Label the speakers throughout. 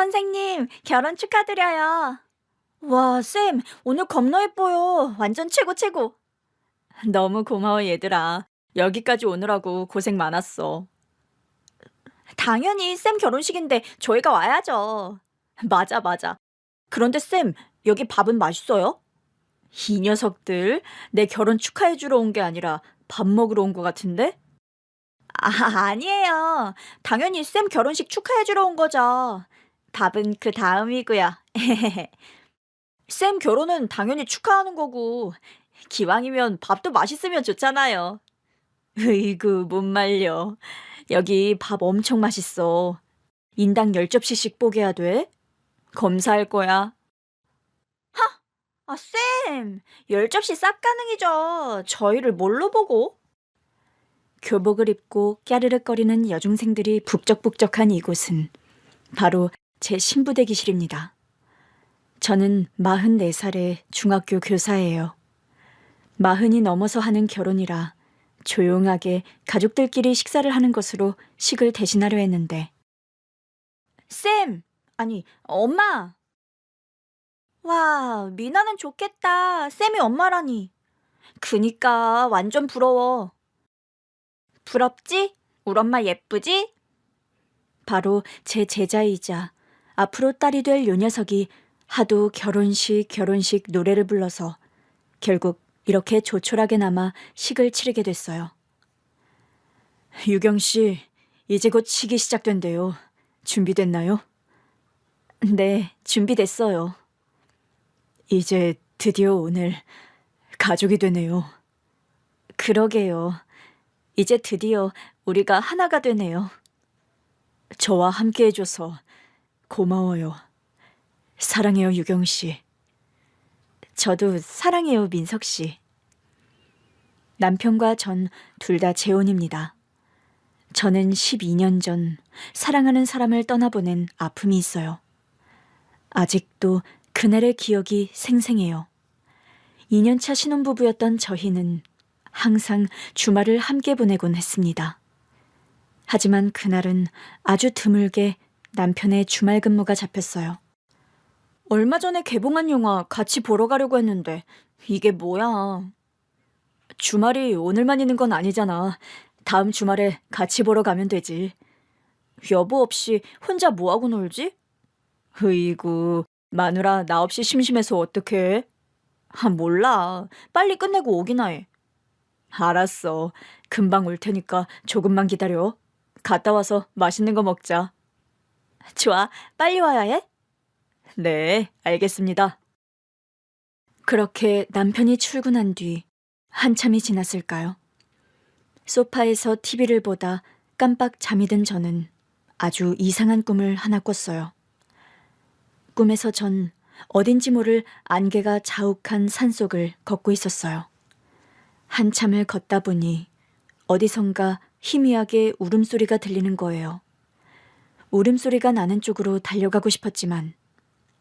Speaker 1: 선생님, 결혼 축하드려요. 와, 쌤, 오늘 겁나 예뻐요. 완전 최고, 최고. 너무 고마워, 얘들아. 여기까지 오느라고 고생 많았어. 당연히 쌤 결혼식인데 저희가 와야죠. 맞아, 맞아. 그런데 쌤, 여기 밥은 맛있어요? 이 녀석들, 내 결혼 축하해주러 온 게 아니라 밥 먹으러 온 것 같은데? 아, 아니에요. 당연히 쌤 결혼식 축하해주러 온 거죠. 밥은 그 다음이고요. 쌤 결혼은 당연히 축하하는 거고, 기왕이면 밥도 맛있으면 좋잖아요. 으이구, 못 말려. 여기 밥 엄청 맛있어. 인당 10접시씩 뽀개야 돼. 검사할 거야. 아, 쌤, 10접시 싹 가능이죠. 저희를 뭘로 보고? 교복을 입고 까르륵거리는 여중생들이 북적북적한 이곳은 바로 제 신부 대기실입니다. 저는 44살의 중학교 교사예요. 40이 넘어서 하는 결혼이라 조용하게 가족들끼리 식사를 하는 것으로 식을 대신하려 했는데 쌤! 아니, 엄마! 와, 미나는 좋겠다. 쌤이 엄마라니. 그니까 완전 부러워. 부럽지? 우리 엄마 예쁘지? 바로 제 제자이자 앞으로 딸이 될 요 녀석이 하도 결혼식 결혼식 노래를 불러서 결국 이렇게 조촐하게나마 식을 치르게 됐어요. 유경 씨, 이제 곧 식이 시작된대요. 준비됐나요? 네, 준비됐어요. 이제 드디어 오늘 가족이 되네요. 그러게요. 이제 드디어 우리가 하나가 되네요. 저와 함께 해줘서 고마워요. 사랑해요, 유경 씨. 저도 사랑해요, 민석 씨. 남편과 전 둘 다 재혼입니다. 저는 12년 전 사랑하는 사람을 떠나보낸 아픔이 있어요. 아직도 그날의 기억이 생생해요. 2년차 신혼부부였던 저희는 항상 주말을 함께 보내곤 했습니다. 하지만 그날은 아주 드물게 남편의 주말 근무가 잡혔어요. 얼마 전에 개봉한 영화 같이 보러 가려고 했는데 이게 뭐야. 주말이 오늘만 있는 건 아니잖아. 다음 주말에 같이 보러 가면 되지. 여보 없이 혼자 뭐하고 놀지? 으이구, 마누라 나 없이 심심해서 어떡해? 아, 몰라. 빨리 끝내고 오기나 해. 알았어. 금방 올 테니까 조금만 기다려. 갔다 와서 맛있는 거 먹자. 좋아. 빨리 와야 해? 네, 알겠습니다. 그렇게 남편이 출근한 뒤 한참이 지났을까요? 소파에서 TV를 보다 깜빡 잠이 든 저는 아주 이상한 꿈을 하나 꿨어요. 꿈에서 전 어딘지 모를 안개가 자욱한 산속을 걷고 있었어요. 한참을 걷다 보니 어디선가 희미하게 울음소리가 들리는 거예요. 울음소리가 나는 쪽으로 달려가고 싶었지만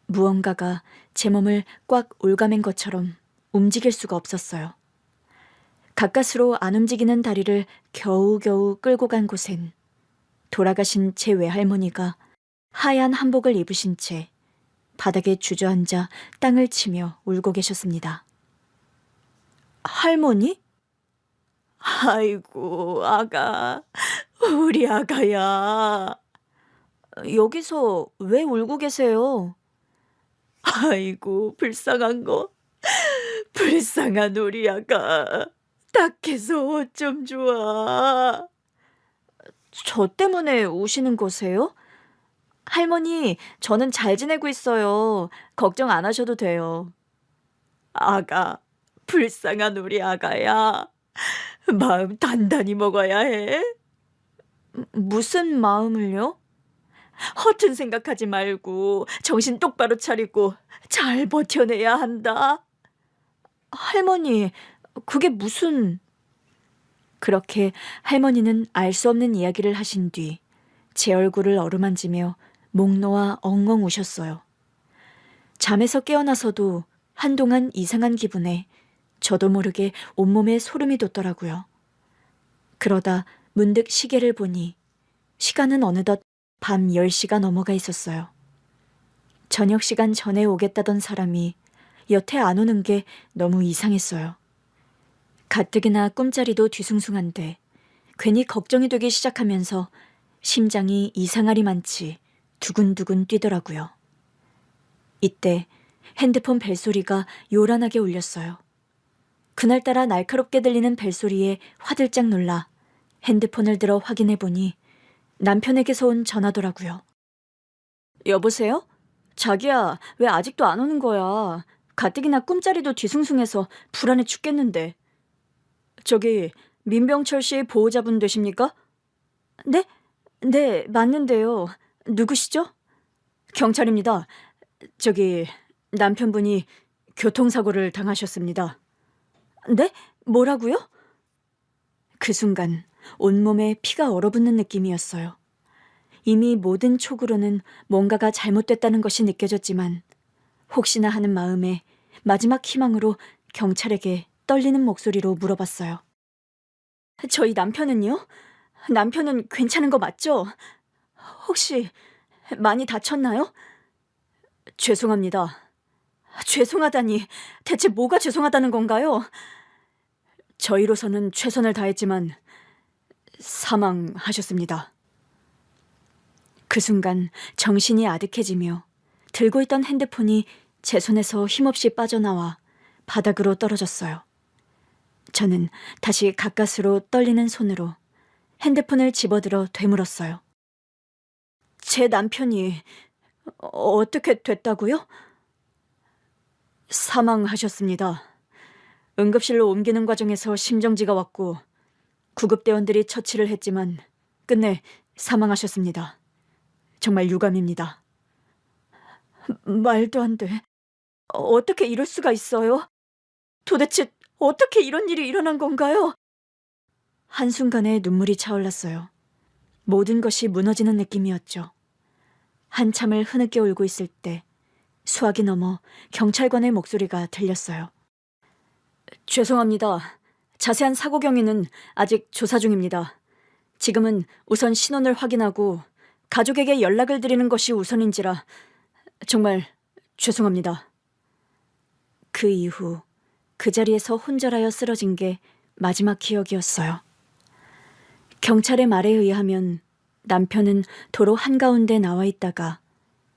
Speaker 1: 무언가가 제 몸을 꽉 올가맨 것처럼 움직일 수가 없었어요. 가까스로 안 움직이는 다리를 겨우겨우 끌고 간 곳엔 돌아가신 제 외할머니가 하얀 한복을 입으신 채 바닥에 주저앉아 땅을 치며 울고 계셨습니다. 할머니? 아이고, 아가, 우리 아가야. 여기서 왜 울고 계세요? 아이고, 불쌍한 거. 불쌍한 우리 아가. 딱해서 어쩜 좋아. 저 때문에 우시는 거세요? 할머니, 저는 잘 지내고 있어요. 걱정 안 하셔도 돼요. 아가, 불쌍한 우리 아가야. 마음 단단히 먹어야 해. 무슨 마음을요? 허튼 생각하지 말고 정신 똑바로 차리고 잘 버텨내야 한다. 할머니, 그게 무슨... 그렇게 할머니는 알 수 없는 이야기를 하신 뒤 제 얼굴을 어루만지며 목 놓아 엉엉 우셨어요. 잠에서 깨어나서도 한동안 이상한 기분에 저도 모르게 온몸에 소름이 돋더라고요. 그러다 문득 시계를 보니 시간은 어느덧 밤 10시가 넘어가 있었어요. 저녁 시간 전에 오겠다던 사람이 여태 안 오는 게 너무 이상했어요. 가뜩이나 꿈자리도 뒤숭숭한데 괜히 걱정이 되기 시작하면서 심장이 이상하리 많지 두근두근 뛰더라고요. 이때 핸드폰 벨소리가 요란하게 울렸어요. 그날따라 날카롭게 들리는 벨소리에 화들짝 놀라 핸드폰을 들어 확인해 보니 남편에게서 온 전화더라고요. 여보세요? 자기야, 왜 아직도 안 오는 거야? 가뜩이나 꿈자리도 뒤숭숭해서 불안해 죽겠는데. 저기, 민병철 씨 보호자분 되십니까? 네? 네, 맞는데요. 누구시죠? 경찰입니다. 저기, 남편분이 교통사고를 당하셨습니다. 네? 뭐라고요? 그 순간 온몸에 피가 얼어붙는 느낌이었어요. 이미 모든 촉으로는 뭔가가 잘못됐다는 것이 느껴졌지만 혹시나 하는 마음에 마지막 희망으로 경찰에게 떨리는 목소리로 물어봤어요. 저희 남편은요? 남편은 괜찮은 거 맞죠? 혹시 많이 다쳤나요? 죄송합니다. 죄송하다니 대체 뭐가 죄송하다는 건가요? 저희로서는 최선을 다했지만 사망하셨습니다. 그 순간 정신이 아득해지며 들고 있던 핸드폰이 제 손에서 힘없이 빠져나와 바닥으로 떨어졌어요. 저는 다시 가까스로 떨리는 손으로 핸드폰을 집어들어 되물었어요. 제 남편이 어떻게 됐다고요? 사망하셨습니다. 응급실로 옮기는 과정에서 심정지가 왔고 구급대원들이 처치를 했지만 끝내 사망하셨습니다. 정말 유감입니다. 말도 안 돼. 어떻게 이럴 수가 있어요? 도대체 어떻게 이런 일이 일어난 건가요? 한순간에 눈물이 차올랐어요. 모든 것이 무너지는 느낌이었죠. 한참을 흐느껴 울고 있을 때 수화기 넘어 경찰관의 목소리가 들렸어요. 죄송합니다. 자세한 사고 경위는 아직 조사 중입니다. 지금은 우선 신원을 확인하고 가족에게 연락을 드리는 것이 우선인지라 정말 죄송합니다. 그 이후 그 자리에서 혼절하여 쓰러진 게 마지막 기억이었어요. 경찰의 말에 의하면 남편은 도로 한가운데 나와 있다가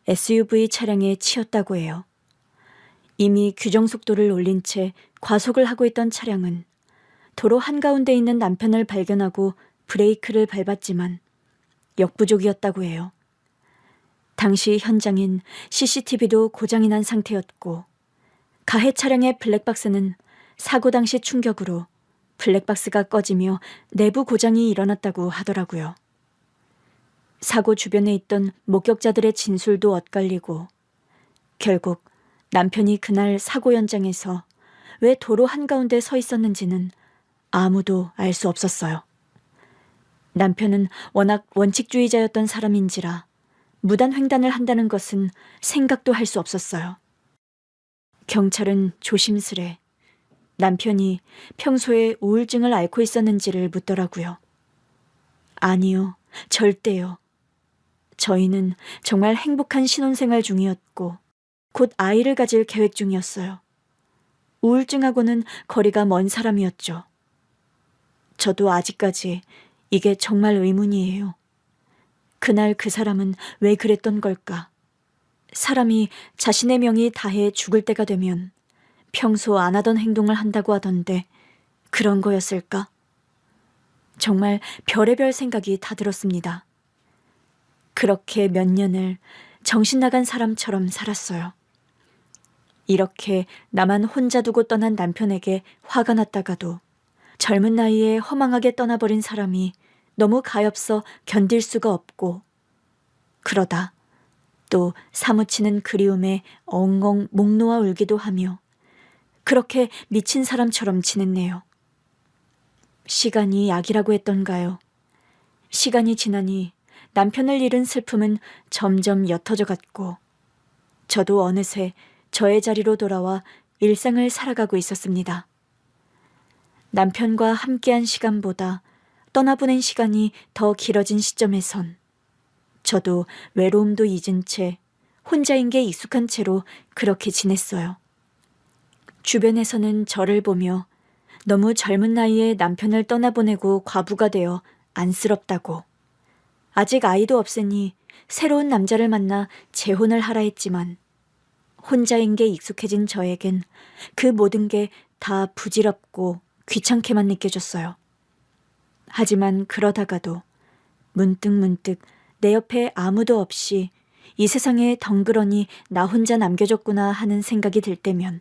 Speaker 1: SUV 차량에 치였다고 해요. 이미 규정 속도를 올린 채 과속을 하고 있던 차량은 도로 한가운데 있는 남편을 발견하고 브레이크를 밟았지만 역부족이었다고 해요. 당시 현장엔 CCTV도 고장이 난 상태였고 가해 차량의 블랙박스는 사고 당시 충격으로 블랙박스가 꺼지며 내부 고장이 일어났다고 하더라고요. 사고 주변에 있던 목격자들의 진술도 엇갈리고 결국 남편이 그날 사고 현장에서 왜 도로 한가운데 서 있었는지는 아무도 알 수 없었어요. 남편은 워낙 원칙주의자였던 사람인지라 무단 횡단을 한다는 것은 생각도 할 수 없었어요. 경찰은 조심스레 남편이 평소에 우울증을 앓고 있었는지를 묻더라고요. 아니요, 절대요. 저희는 정말 행복한 신혼생활 중이었고 곧 아이를 가질 계획 중이었어요. 우울증하고는 거리가 먼 사람이었죠. 저도 아직까지 이게 정말 의문이에요. 그날 그 사람은 왜 그랬던 걸까? 사람이 자신의 명이 다해 죽을 때가 되면 평소 안 하던 행동을 한다고 하던데 그런 거였을까? 정말 별의별 생각이 다 들었습니다. 그렇게 몇 년을 정신 나간 사람처럼 살았어요. 이렇게 나만 혼자 두고 떠난 남편에게 화가 났다가도 젊은 나이에 허망하게 떠나버린 사람이 너무 가엾어 견딜 수가 없고 그러다 또 사무치는 그리움에 엉엉 목 놓아 울기도 하며 그렇게 미친 사람처럼 지냈네요. 시간이 약이라고 했던가요? 시간이 지나니 남편을 잃은 슬픔은 점점 옅어져 갔고 저도 어느새 저의 자리로 돌아와 일상을 살아가고 있었습니다. 남편과 함께한 시간보다 떠나보낸 시간이 더 길어진 시점에선 저도 외로움도 잊은 채 혼자인 게 익숙한 채로 그렇게 지냈어요. 주변에서는 저를 보며 너무 젊은 나이에 남편을 떠나보내고 과부가 되어 안쓰럽다고, 아직 아이도 없으니 새로운 남자를 만나 재혼을 하라 했지만 혼자인 게 익숙해진 저에겐 그 모든 게 다 부질없고 귀찮게만 느껴졌어요. 하지만 그러다가도 문득 내 옆에 아무도 없이 이 세상에 덩그러니 나 혼자 남겨졌구나 하는 생각이 들 때면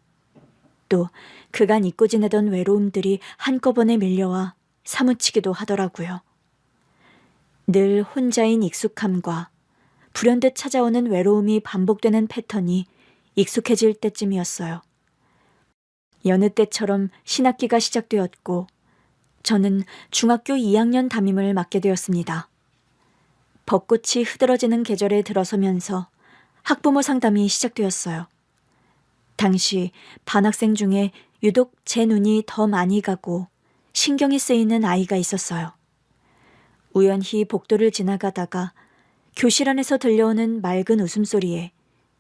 Speaker 1: 또 그간 잊고 지내던 외로움들이 한꺼번에 밀려와 사무치기도 하더라고요. 늘 혼자인 익숙함과 불현듯 찾아오는 외로움이 반복되는 패턴이 익숙해질 때쯤이었어요. 여느 때처럼 신학기가 시작되었고 저는 중학교 2학년 담임을 맡게 되었습니다. 벚꽃이 흐드러지는 계절에 들어서면서 학부모 상담이 시작되었어요. 당시 반학생 중에 유독 제 눈이 더 많이 가고 신경이 쓰이는 아이가 있었어요. 우연히 복도를 지나가다가 교실 안에서 들려오는 맑은 웃음소리에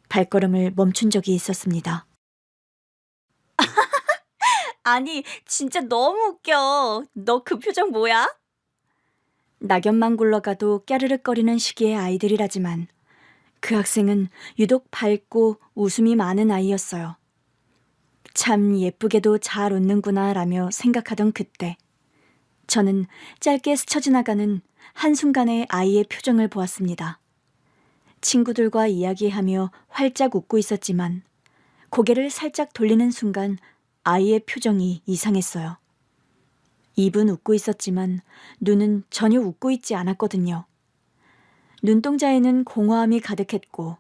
Speaker 1: 발걸음을 멈춘 적이 있었습니다. 아니, 진짜 너무 웃겨. 너 그 표정 뭐야? 낙엽만 굴러가도 깨르륵거리는 시기의 아이들이라지만 그 학생은 유독 밝고 웃음이 많은 아이였어요. 참 예쁘게도 잘 웃는구나 라며 생각하던 그때 저는 짧게 스쳐 지나가는 한순간의 아이의 표정을 보았습니다. 친구들과 이야기하며 활짝 웃고 있었지만 고개를 살짝 돌리는 순간 아이의 표정이 이상했어요. 입은 웃고 있었지만 눈은 전혀 웃고 있지 않았거든요. 눈동자에는 공허함이 가득했고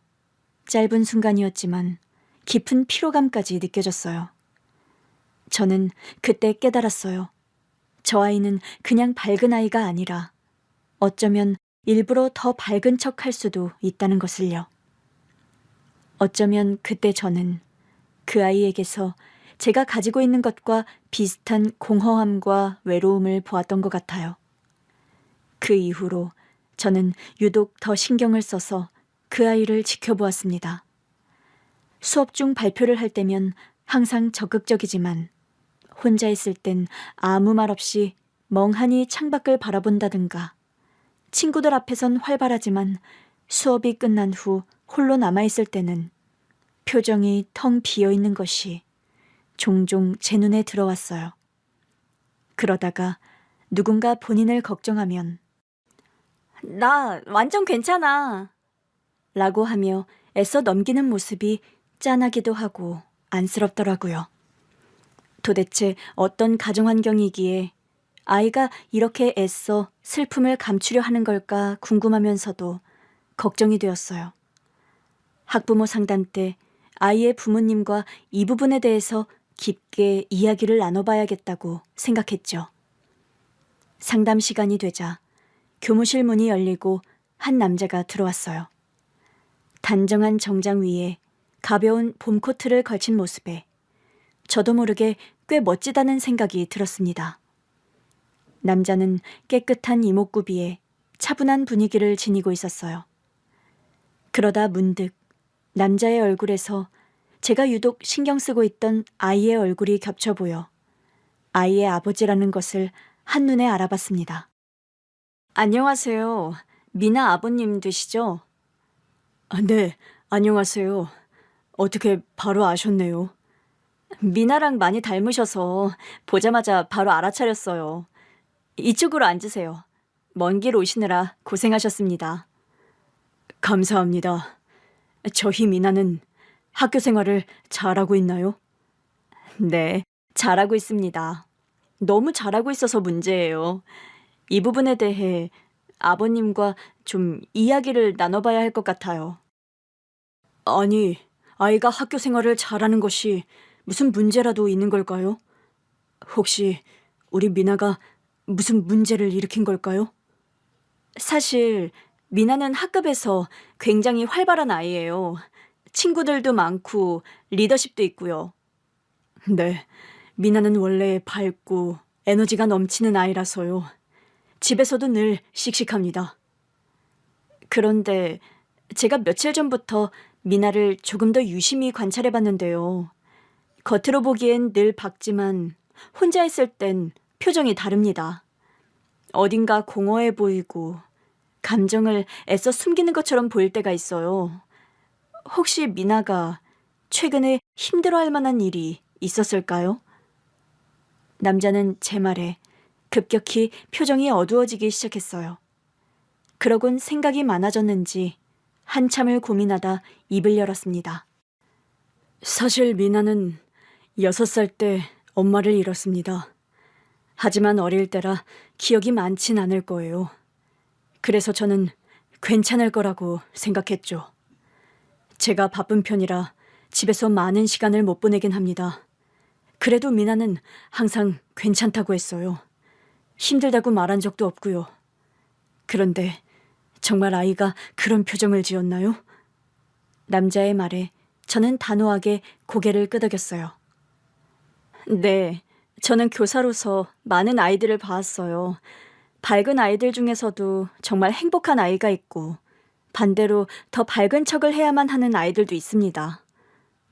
Speaker 1: 짧은 순간이었지만 깊은 피로감까지 느껴졌어요. 저는 그때 깨달았어요. 저 아이는 그냥 밝은 아이가 아니라 어쩌면 일부러 더 밝은 척 할 수도 있다는 것을요. 어쩌면 그때 저는 그 아이에게서 제가 가지고 있는 것과 비슷한 공허함과 외로움을 보았던 것 같아요. 그 이후로 저는 유독 더 신경을 써서 그 아이를 지켜보았습니다. 수업 중 발표를 할 때면 항상 적극적이지만 혼자 있을 땐 아무 말 없이 멍하니 창밖을 바라본다든가 친구들 앞에선 활발하지만 수업이 끝난 후 홀로 남아있을 때는 표정이 텅 비어있는 것이 종종 제 눈에 들어왔어요. 그러다가 누군가 본인을 걱정하면 나 완전 괜찮아 라고 하며 애써 넘기는 모습이 짠하기도 하고 안쓰럽더라고요. 도대체 어떤 가정 환경이기에 아이가 이렇게 애써 슬픔을 감추려 하는 걸까 궁금하면서도 걱정이 되었어요. 학부모 상담 때 아이의 부모님과 이 부분에 대해서 깊게 이야기를 나눠봐야겠다고 생각했죠. 상담 시간이 되자 교무실 문이 열리고 한 남자가 들어왔어요. 단정한 정장 위에 가벼운 봄 코트를 걸친 모습에 저도 모르게 꽤 멋지다는 생각이 들었습니다. 남자는 깨끗한 이목구비에 차분한 분위기를 지니고 있었어요. 그러다 문득 남자의 얼굴에서 제가 유독 신경 쓰고 있던 아이의 얼굴이 겹쳐 보여 아이의 아버지라는 것을 한눈에 알아봤습니다. 안녕하세요. 미나 아버님 되시죠? 네, 안녕하세요. 어떻게 바로 아셨네요. 미나랑 많이 닮으셔서 보자마자 바로 알아차렸어요. 이쪽으로 앉으세요. 먼 길 오시느라 고생하셨습니다. 감사합니다. 저희 미나는 학교 생활을 잘하고 있나요? 네, 잘하고 있습니다. 너무 잘하고 있어서 문제예요. 이 부분에 대해 아버님과 좀 이야기를 나눠봐야 할 것 같아요. 아니, 아이가 학교 생활을 잘하는 것이 무슨 문제라도 있는 걸까요? 혹시 우리 미나가 무슨 문제를 일으킨 걸까요? 사실 미나는 학급에서 굉장히 활발한 아이예요. 친구들도 많고 리더십도 있고요. 네, 미나는 원래 밝고 에너지가 넘치는 아이라서요. 집에서도 늘 씩씩합니다. 그런데 제가 며칠 전부터 미나를 조금 더 유심히 관찰해 봤는데요. 겉으로 보기엔 늘 밝지만 혼자 있을 땐 표정이 다릅니다. 어딘가 공허해 보이고 감정을 애써 숨기는 것처럼 보일 때가 있어요. 혹시 미나가 최근에 힘들어할 만한 일이 있었을까요? 남자는 제 말에 급격히 표정이 어두워지기 시작했어요. 그러곤 생각이 많아졌는지 한참을 고민하다 입을 열었습니다. 사실 미나는 6살 때 엄마를 잃었습니다. 하지만 어릴 때라 기억이 많진 않을 거예요. 그래서 저는 괜찮을 거라고 생각했죠. 제가 바쁜 편이라 집에서 많은 시간을 못 보내긴 합니다. 그래도 미나는 항상 괜찮다고 했어요. 힘들다고 말한 적도 없고요. 그런데 정말 아이가 그런 표정을 지었나요? 남자의 말에 저는 단호하게 고개를 끄덕였어요. 네, 저는 교사로서 많은 아이들을 봐왔어요. 밝은 아이들 중에서도 정말 행복한 아이가 있고 반대로 더 밝은 척을 해야만 하는 아이들도 있습니다.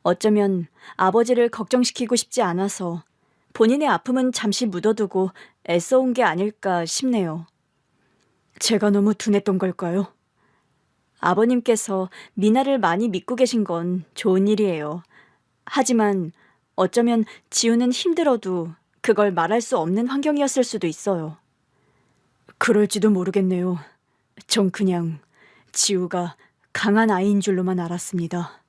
Speaker 1: 어쩌면 아버지를 걱정시키고 싶지 않아서 본인의 아픔은 잠시 묻어두고 애써 온 게 아닐까 싶네요. 제가 너무 둔했던 걸까요? 아버님께서 미나를 많이 믿고 계신 건 좋은 일이에요. 하지만 어쩌면 지우는 힘들어도 그걸 말할 수 없는 환경이었을 수도 있어요. 그럴지도 모르겠네요. 전 그냥 지우가 강한 아이인 줄로만 알았습니다.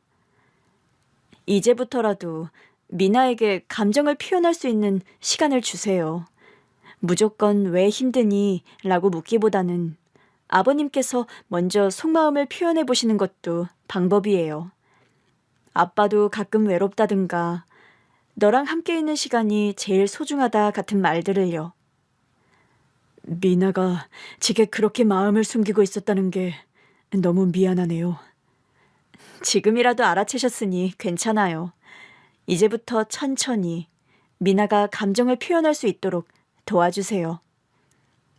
Speaker 1: 이제부터라도 미나에게 감정을 표현할 수 있는 시간을 주세요. 무조건 왜 힘드니? 라고 묻기보다는 아버님께서 먼저 속마음을 표현해 보시는 것도 방법이에요. 아빠도 가끔 외롭다든가 너랑 함께 있는 시간이 제일 소중하다 같은 말들을요. 미나가 제게 그렇게 마음을 숨기고 있었다는 게 너무 미안하네요. 지금이라도 알아채셨으니 괜찮아요. 이제부터 천천히 미나가 감정을 표현할 수 있도록 도와주세요.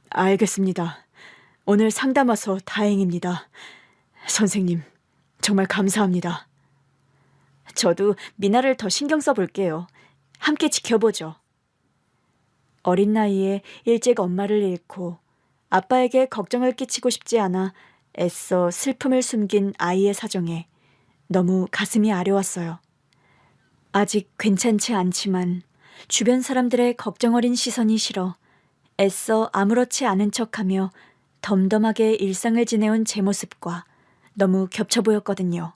Speaker 1: 알겠습니다. 오늘 상담 와서 다행입니다. 선생님, 정말 감사합니다. 저도 미나를 더 신경 써볼게요. 함께 지켜보죠. 어린 나이에 일찍 엄마를 잃고 아빠에게 걱정을 끼치고 싶지 않아 애써 슬픔을 숨긴 아이의 사정에 너무 가슴이 아려왔어요. 아직 괜찮지 않지만 주변 사람들의 걱정 어린 시선이 싫어 애써 아무렇지 않은 척하며 덤덤하게 일상을 지내온 제 모습과 너무 겹쳐 보였거든요.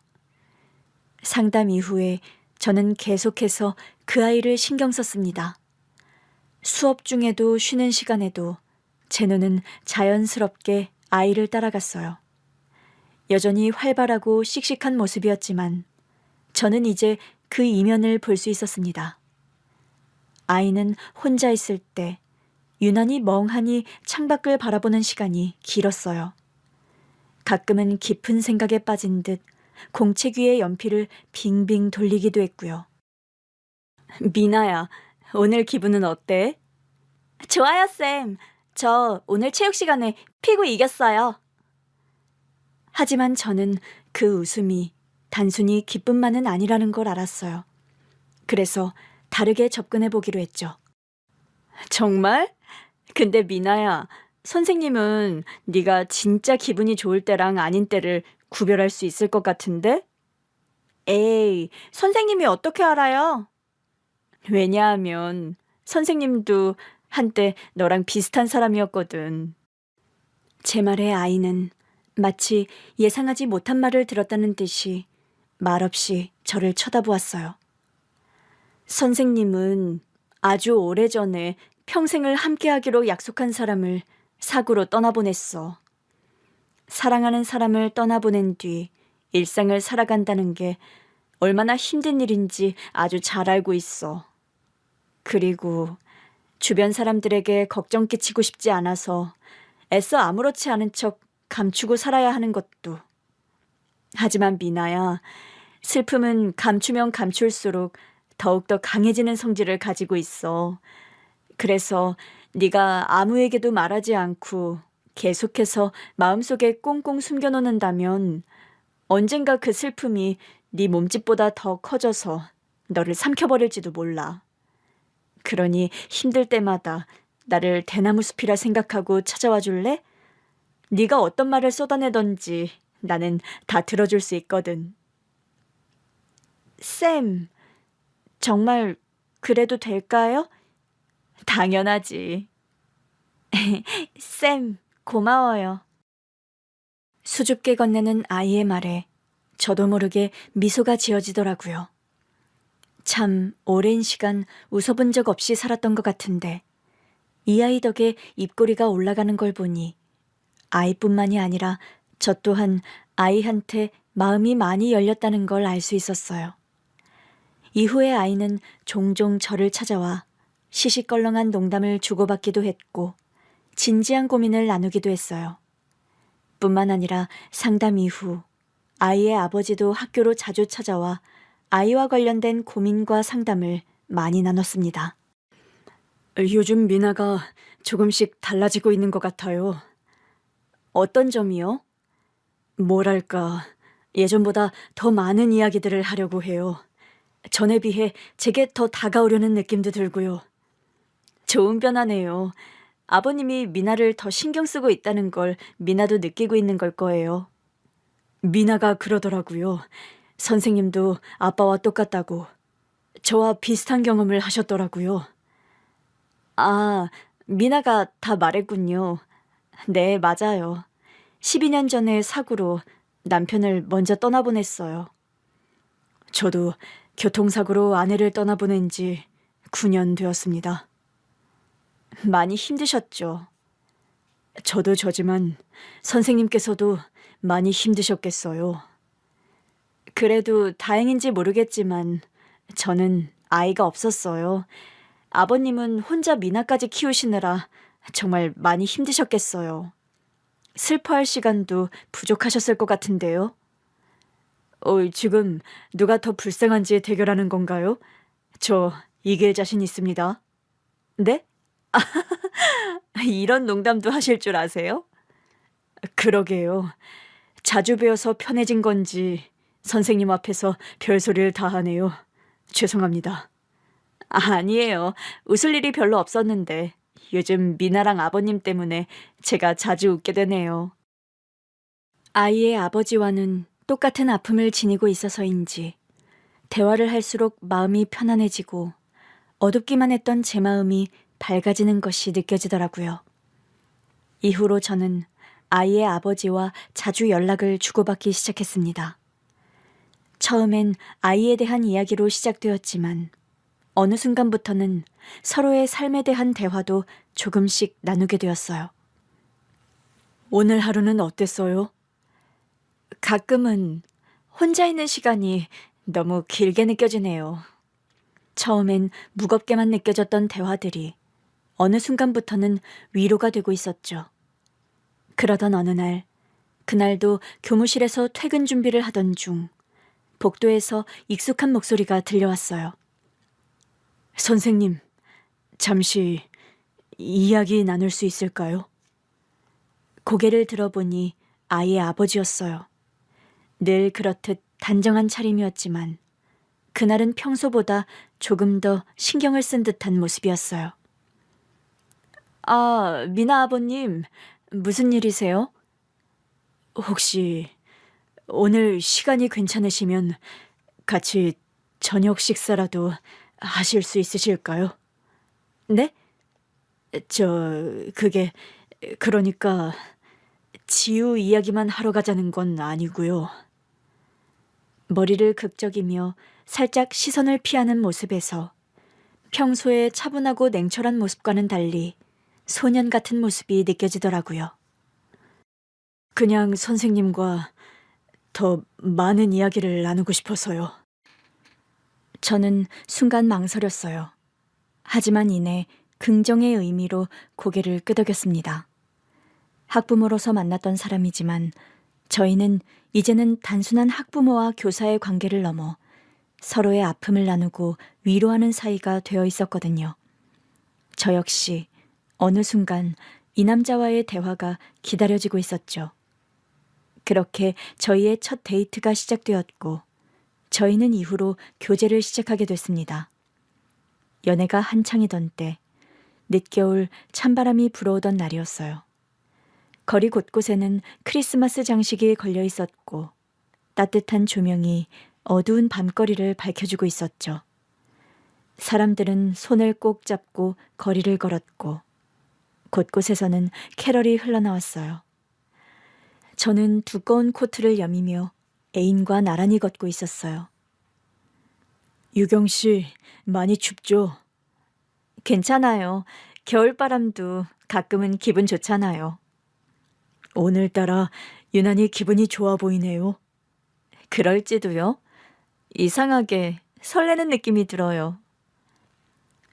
Speaker 1: 상담 이후에 저는 계속해서 그 아이를 신경 썼습니다. 수업 중에도 쉬는 시간에도 제 눈은 자연스럽게 아이를 따라갔어요. 여전히 활발하고 씩씩한 모습이었지만 저는 이제 그 이면을 볼 수 있었습니다. 아이는 혼자 있을 때 유난히 멍하니 창밖을 바라보는 시간이 길었어요. 가끔은 깊은 생각에 빠진 듯 공책 위에 연필을 빙빙 돌리기도 했고요. 미나야, 오늘 기분은 어때? 좋아요, 쌤. 저 오늘 체육 시간에 피구 이겼어요. 하지만 저는 그 웃음이 단순히 기쁨만은 아니라는 걸 알았어요. 그래서 다르게 접근해 보기로 했죠. 정말? 근데 미나야, 선생님은 네가 진짜 기분이 좋을 때랑 아닌 때를 구별할 수 있을 것 같은데? 에이, 선생님이 어떻게 알아요? 왜냐하면 선생님도 한때 너랑 비슷한 사람이었거든. 제 말에 아이는 마치 예상하지 못한 말을 들었다는 듯이 말없이 저를 쳐다보았어요. 선생님은 아주 오래전에 평생을 함께하기로 약속한 사람을 사고로 떠나보냈어. 사랑하는 사람을 떠나보낸 뒤 일상을 살아간다는 게 얼마나 힘든 일인지 아주 잘 알고 있어. 그리고 주변 사람들에게 걱정 끼치고 싶지 않아서 애써 아무렇지 않은 척 감추고 살아야 하는 것도. 하지만 미나야, 슬픔은 감추면 감출수록 더욱더 강해지는 성질을 가지고 있어. 그래서 네가 아무에게도 말하지 않고 계속해서 마음속에 꽁꽁 숨겨놓는다면 언젠가 그 슬픔이 네 몸집보다 더 커져서 너를 삼켜버릴지도 몰라. 그러니 힘들 때마다 나를 대나무 숲이라 생각하고 찾아와 줄래? 네가 어떤 말을 쏟아내던지 나는 다 들어줄 수 있거든. 쌤, 정말 그래도 될까요? 당연하지. 쌤, 고마워요. 수줍게 건네는 아이의 말에 저도 모르게 미소가 지어지더라고요. 참 오랜 시간 웃어본 적 없이 살았던 것 같은데 이 아이 덕에 입꼬리가 올라가는 걸 보니 아이뿐만이 아니라 저 또한 아이한테 마음이 많이 열렸다는 걸 알 수 있었어요. 이후에 아이는 종종 저를 찾아와 시시껄렁한 농담을 주고받기도 했고 진지한 고민을 나누기도 했어요. 뿐만 아니라 상담 이후 아이의 아버지도 학교로 자주 찾아와 아이와 관련된 고민과 상담을 많이 나눴습니다. 요즘 미나가 조금씩 달라지고 있는 것 같아요. 어떤 점이요? 뭐랄까, 예전보다 더 많은 이야기들을 하려고 해요. 전에 비해 제게 더 다가오려는 느낌도 들고요. 좋은 변화네요. 아버님이 미나를 더 신경 쓰고 있다는 걸 미나도 느끼고 있는 걸 거예요. 미나가 그러더라고요. 선생님도 아빠와 똑같다고. 저와 비슷한 경험을 하셨더라고요. 아, 미나가 다 말했군요. 네, 맞아요. 12년 전에 사고로 남편을 먼저 떠나보냈어요. 저도 교통사고로 아내를 떠나보낸 지 9년 되었습니다. 많이 힘드셨죠? 저도 저지만 선생님께서도 많이 힘드셨겠어요. 그래도 다행인지 모르겠지만 저는 아이가 없었어요. 아버님은 혼자 미나까지 키우시느라 정말 많이 힘드셨겠어요. 슬퍼할 시간도 부족하셨을 것 같은데요. 지금 누가 더 불쌍한지 대결하는 건가요? 저 이길 자신 있습니다. 네? 이런 농담도 하실 줄 아세요? 그러게요. 자주 배워서 편해진 건지 선생님 앞에서 별소리를 다 하네요. 죄송합니다. 아니에요. 웃을 일이 별로 없었는데 요즘 미나랑 아버님 때문에 제가 자주 웃게 되네요. 아이의 아버지와는 똑같은 아픔을 지니고 있어서인지 대화를 할수록 마음이 편안해지고 어둡기만 했던 제 마음이 밝아지는 것이 느껴지더라고요. 이후로 저는 아이의 아버지와 자주 연락을 주고받기 시작했습니다. 처음엔 아이에 대한 이야기로 시작되었지만 어느 순간부터는 서로의 삶에 대한 대화도 조금씩 나누게 되었어요. 오늘 하루는 어땠어요? 가끔은 혼자 있는 시간이 너무 길게 느껴지네요. 처음엔 무겁게만 느껴졌던 대화들이 어느 순간부터는 위로가 되고 있었죠. 그러던 어느 날, 그날도 교무실에서 퇴근 준비를 하던 중 복도에서 익숙한 목소리가 들려왔어요. 선생님, 잠시 이야기 나눌 수 있을까요? 고개를 들어보니 아이의 아버지였어요. 늘 그렇듯 단정한 차림이었지만 그날은 평소보다 조금 더 신경을 쓴 듯한 모습이었어요. 아, 미나 아버님, 무슨 일이세요? 혹시 오늘 시간이 괜찮으시면 같이 저녁 식사라도 하실 수 있으실까요? 네? 그러니까 지우 이야기만 하러 가자는 건 아니고요. 머리를 극적이며 살짝 시선을 피하는 모습에서 평소에 차분하고 냉철한 모습과는 달리 소년 같은 모습이 느껴지더라고요. 그냥 선생님과 더 많은 이야기를 나누고 싶어서요. 저는 순간 망설였어요. 하지만 이내 긍정의 의미로 고개를 끄덕였습니다. 학부모로서 만났던 사람이지만 저희는 이제는 단순한 학부모와 교사의 관계를 넘어 서로의 아픔을 나누고 위로하는 사이가 되어 있었거든요. 저 역시 어느 순간 이 남자와의 대화가 기다려지고 있었죠. 그렇게 저희의 첫 데이트가 시작되었고 저희는 이후로 교제를 시작하게 됐습니다. 연애가 한창이던 때 늦겨울 찬바람이 불어오던 날이었어요. 거리 곳곳에는 크리스마스 장식이 걸려 있었고 따뜻한 조명이 어두운 밤거리를 밝혀주고 있었죠. 사람들은 손을 꼭 잡고 거리를 걸었고 곳곳에서는 캐럴이 흘러나왔어요. 저는 두꺼운 코트를 여미며 애인과 나란히 걷고 있었어요. 유경 씨, 많이 춥죠? 괜찮아요. 겨울바람도 가끔은 기분 좋잖아요. 오늘따라 유난히 기분이 좋아 보이네요. 그럴지도요. 이상하게 설레는 느낌이 들어요.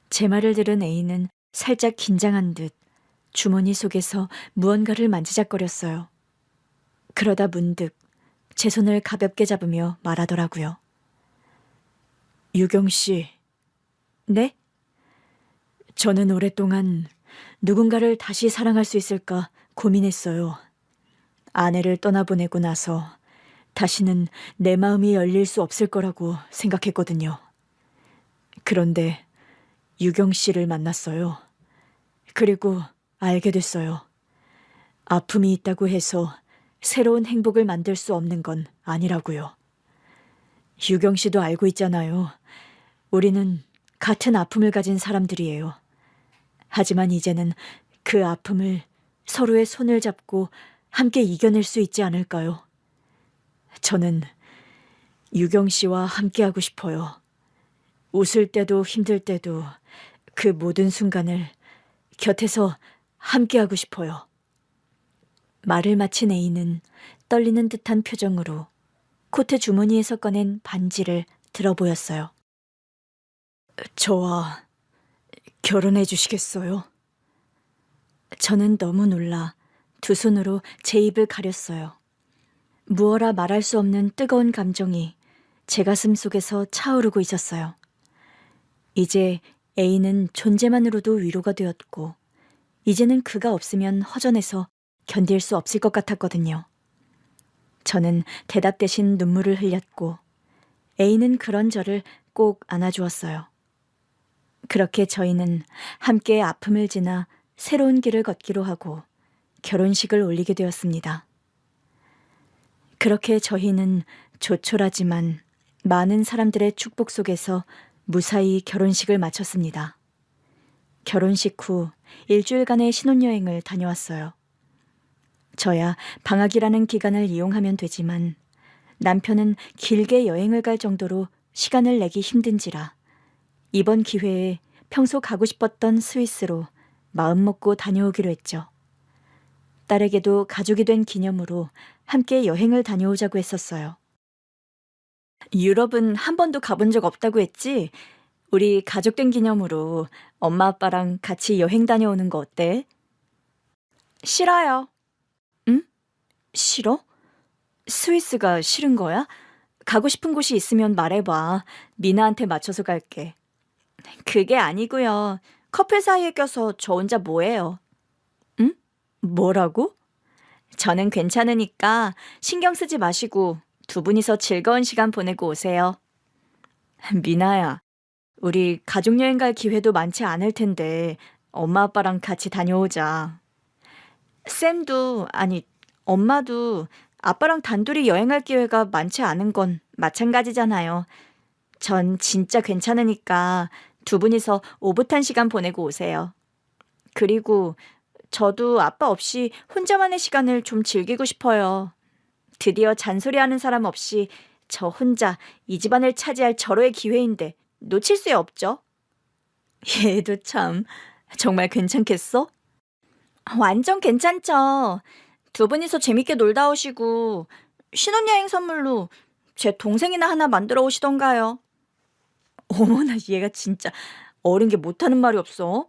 Speaker 1: 제 말을 들은 애인은 살짝 긴장한 듯 주머니 속에서 무언가를 만지작거렸어요. 그러다 문득 제 손을 가볍게 잡으며 말하더라고요. 유경 씨. 네? 저는 오랫동안 누군가를 다시 사랑할 수 있을까 고민했어요. 아내를 떠나보내고 나서 다시는 내 마음이 열릴 수 없을 거라고 생각했거든요. 그런데 유경 씨를 만났어요. 그리고 알게 됐어요. 아픔이 있다고 해서 새로운 행복을 만들 수 없는 건 아니라고요. 유경 씨도 알고 있잖아요. 우리는 같은 아픔을 가진 사람들이에요. 하지만 이제는 그 아픔을 서로의 손을 잡고 함께 이겨낼 수 있지 않을까요? 저는 유경 씨와 함께하고 싶어요. 웃을 때도 힘들 때도 그 모든 순간을 곁에서 함께하고 싶어요. 말을 마친 애인은 떨리는 듯한 표정으로 코트 주머니에서 꺼낸 반지를 들어 보였어요. 저와 결혼해 주시겠어요? 저는 너무 놀라 두 손으로 제 입을 가렸어요. 무어라 말할 수 없는 뜨거운 감정이 제 가슴 속에서 차오르고 있었어요. 이제 애인은 존재만으로도 위로가 되었고 이제는 그가 없으면 허전해서 견딜 수 없을 것 같았거든요. 저는 대답 대신 눈물을 흘렸고 애인은 그런 저를 꼭 안아주었어요. 그렇게 저희는 함께 아픔을 지나 새로운 길을 걷기로 하고 결혼식을 올리게 되었습니다. 그렇게 저희는 조촐하지만 많은 사람들의 축복 속에서 무사히 결혼식을 마쳤습니다. 결혼식 후 일주일간의 신혼여행을 다녀왔어요. 저야 방학이라는 기간을 이용하면 되지만 남편은 길게 여행을 갈 정도로 시간을 내기 힘든지라 이번 기회에 평소 가고 싶었던 스위스로 마음먹고 다녀오기로 했죠. 딸에게도 가족이 된 기념으로 함께 여행을 다녀오자고 했었어요. 유럽은 한 번도 가본 적 없다고 했지? 우리 가족 된 기념으로 엄마 아빠랑 같이 여행 다녀오는 거 어때? 싫어요. 응? 싫어? 스위스가 싫은 거야? 가고 싶은 곳이 있으면 말해봐. 미나한테 맞춰서 갈게. 그게 아니고요. 커플 사이에 껴서 저 혼자 뭐해요? 응? 뭐라고? 저는 괜찮으니까 신경 쓰지 마시고 두 분이서 즐거운 시간 보내고 오세요. 미나야, 우리 가족여행 갈 기회도 많지 않을 텐데 엄마 아빠랑 같이 다녀오자. 쌤도, 아니, 엄마도 아빠랑 단둘이 여행할 기회가 많지 않은 건 마찬가지잖아요. 전 진짜 괜찮으니까 두 분이서 오붓한 시간 보내고 오세요. 그리고 저도 아빠 없이 혼자만의 시간을 좀 즐기고 싶어요. 드디어 잔소리하는 사람 없이 저 혼자 이 집안을 차지할 절호의 기회인데 놓칠 수 없죠. 얘도 참 정말 괜찮겠어? 완전 괜찮죠. 두 분이서 재밌게 놀다 오시고 신혼여행 선물로 제 동생이나 하나 만들어 오시던가요. 어머나 얘가 진짜 어른 게 못하는 말이 없어.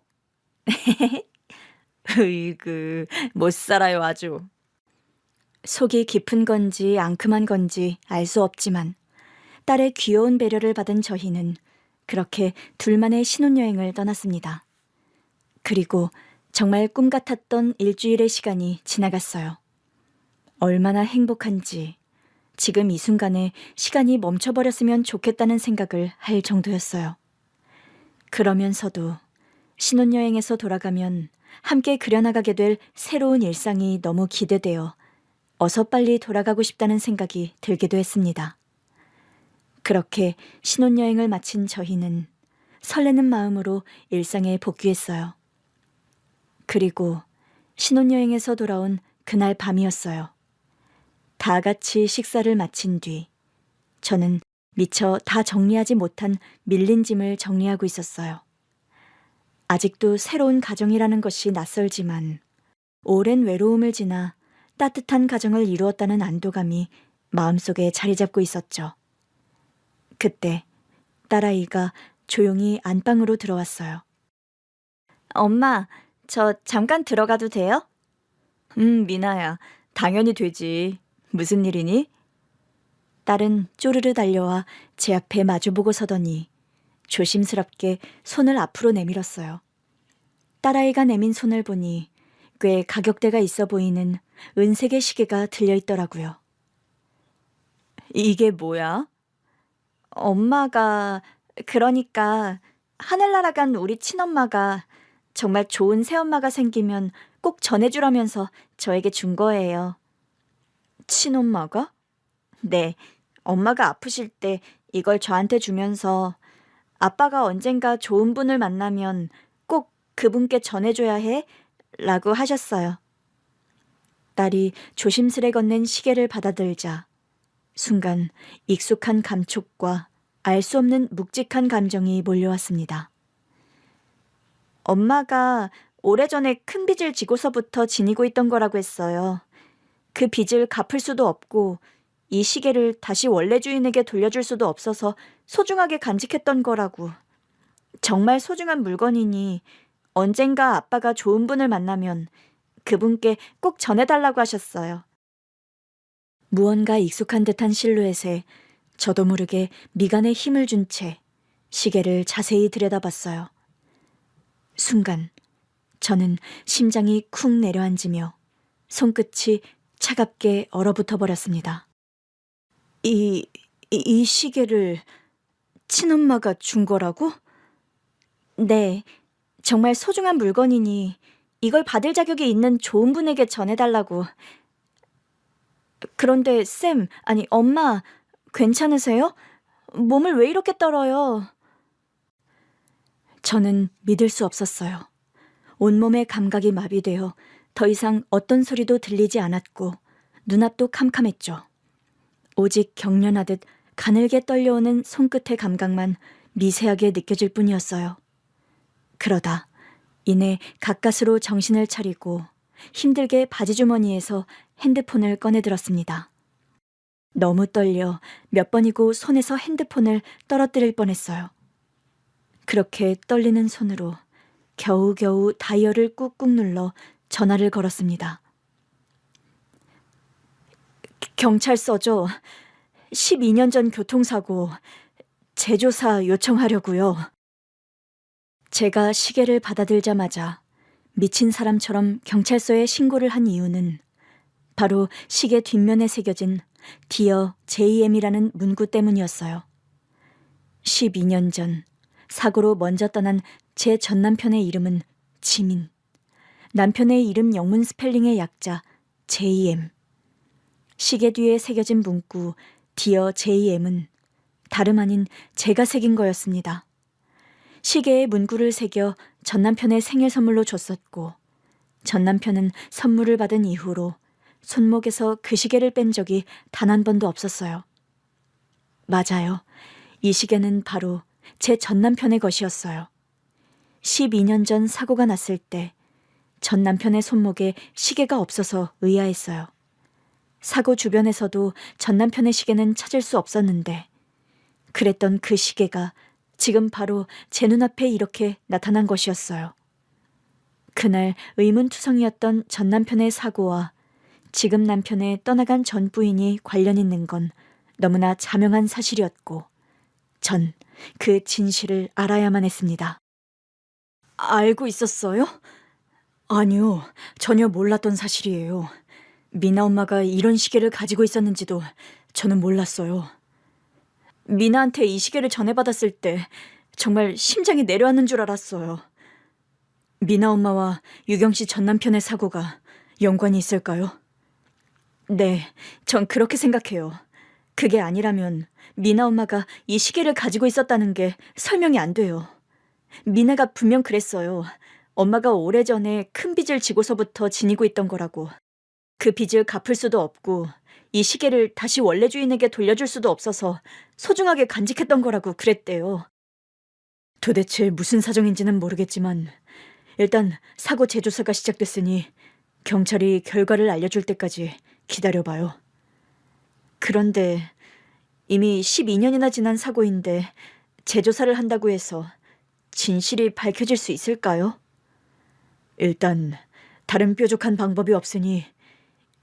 Speaker 1: 으이그 못 살아요 아주. 속이 깊은 건지 앙큼한 건지 알 수 없지만 딸의 귀여운 배려를 받은 저희는 그렇게 둘만의 신혼여행을 떠났습니다. 그리고 정말 꿈 같았던 일주일의 시간이 지나갔어요. 얼마나 행복한지 지금 이 순간에 시간이 멈춰버렸으면 좋겠다는 생각을 할 정도였어요. 그러면서도 신혼여행에서 돌아가면 함께 그려나가게 될 새로운 일상이 너무 기대되어 어서 빨리 돌아가고 싶다는 생각이 들기도 했습니다. 그렇게 신혼여행을 마친 저희는 설레는 마음으로 일상에 복귀했어요. 그리고 신혼여행에서 돌아온 그날 밤이었어요. 다 같이 식사를 마친 뒤 저는 미처 다 정리하지 못한 밀린 짐을 정리하고 있었어요. 아직도 새로운 가정이라는 것이 낯설지만 오랜 외로움을 지나 따뜻한 가정을 이루었다는 안도감이 마음속에 자리 잡고 있었죠. 그때 딸아이가 조용히 안방으로 들어왔어요. 엄마, 저 잠깐 들어가도 돼요? 미나야, 당연히 되지. 무슨 일이니? 딸은 쪼르르 달려와 제 앞에 마주보고 서더니 조심스럽게 손을 앞으로 내밀었어요. 딸아이가 내민 손을 보니 꽤 가격대가 있어 보이는 은색의 시계가 들려있더라고요. 이게 뭐야? 엄마가, 그러니까 하늘 날아간 우리 친엄마가 정말 좋은 새엄마가 생기면 꼭 전해주라면서 저에게 준 거예요. 친엄마가? 네, 엄마가 아프실 때 이걸 저한테 주면서 아빠가 언젠가 좋은 분을 만나면 꼭 그분께 전해줘야 해 라고 하셨어요. 딸이 조심스레 건넨 시계를 받아들자 순간 익숙한 감촉과 알 수 없는 묵직한 감정이 몰려왔습니다. 엄마가 오래전에 큰 빚을 지고서부터 지니고 있던 거라고 했어요. 그 빚을 갚을 수도 없고 이 시계를 다시 원래 주인에게 돌려줄 수도 없어서 소중하게 간직했던 거라고. 정말 소중한 물건이니 언젠가 아빠가 좋은 분을 만나면 그분께 꼭 전해달라고 하셨어요. 무언가 익숙한 듯한 실루엣에 저도 모르게 미간에 힘을 준 채 시계를 자세히 들여다봤어요. 순간 저는 심장이 쿵 내려앉으며 손끝이 차갑게 얼어붙어 버렸습니다. 이 시계를 친엄마가 준 거라고? 네, 정말 소중한 물건이니 이걸 받을 자격이 있는 좋은 분에게 전해달라고. 그런데 쌤, 아니 엄마, 괜찮으세요? 몸을 왜 이렇게 떨어요? 저는 믿을 수 없었어요. 온몸의 감각이 마비되어 더 이상 어떤 소리도 들리지 않았고 눈앞도 캄캄했죠. 오직 경련하듯 가늘게 떨려오는 손끝의 감각만 미세하게 느껴질 뿐이었어요. 그러다 이내 가까스로 정신을 차리고 힘들게 바지주머니에서 핸드폰을 꺼내들었습니다. 너무 떨려 몇 번이고 손에서 핸드폰을 떨어뜨릴 뻔했어요. 그렇게 떨리는 손으로 겨우겨우 다이얼을 꾹꾹 눌러 전화를 걸었습니다. 경찰서죠. 12년 전 교통사고 재조사 요청하려고요. 제가 시계를 받아들자마자 미친 사람처럼 경찰서에 신고를 한 이유는 바로 시계 뒷면에 새겨진 디어 JM이라는 문구 때문이었어요. 12년 전 사고로 먼저 떠난 제 전 남편의 이름은 지민. 남편의 이름 영문 스펠링의 약자 JM. 시계 뒤에 새겨진 문구 디어 JM은 다름 아닌 제가 새긴 거였습니다. 시계에 문구를 새겨 전 남편의 생일 선물로 줬었고 전 남편은 선물을 받은 이후로 손목에서 그 시계를 뺀 적이 단 한 번도 없었어요. 맞아요. 이 시계는 바로 제 전 남편의 것이었어요. 12년 전 사고가 났을 때 전 남편의 손목에 시계가 없어서 의아했어요. 사고 주변에서도 전 남편의 시계는 찾을 수 없었는데 그랬던 그 시계가 지금 바로 제 눈앞에 이렇게 나타난 것이었어요. 그날 의문투성이었던 전 남편의 사고와 지금 남편의 떠나간 전 부인이 관련 있는 건 너무나 자명한 사실이었고 전 그 진실을 알아야만 했습니다. 알고 있었어요? 아니요, 전혀 몰랐던 사실이에요. 미나 엄마가 이런 시계를 가지고 있었는지도 저는 몰랐어요. 미나한테 이 시계를 전해받았을 때 정말 심장이 내려앉는 줄 알았어요. 미나 엄마와 유경 씨 전 남편의 사고가 연관이 있을까요? 네, 전 그렇게 생각해요. 그게 아니라면 미나 엄마가 이 시계를 가지고 있었다는 게 설명이 안 돼요. 미나가 분명 그랬어요. 엄마가 오래전에 큰 빚을 지고서부터 지니고 있던 거라고. 그 빚을 갚을 수도 없고 이 시계를 다시 원래 주인에게 돌려줄 수도 없어서 소중하게 간직했던 거라고 그랬대요. 도대체 무슨 사정인지는 모르겠지만 일단 사고 재조사가 시작됐으니 경찰이 결과를 알려줄 때까지 기다려봐요. 그런데 이미 12년이나 지난 사고인데 재조사를 한다고 해서 진실이 밝혀질 수 있을까요? 일단 다른 뾰족한 방법이 없으니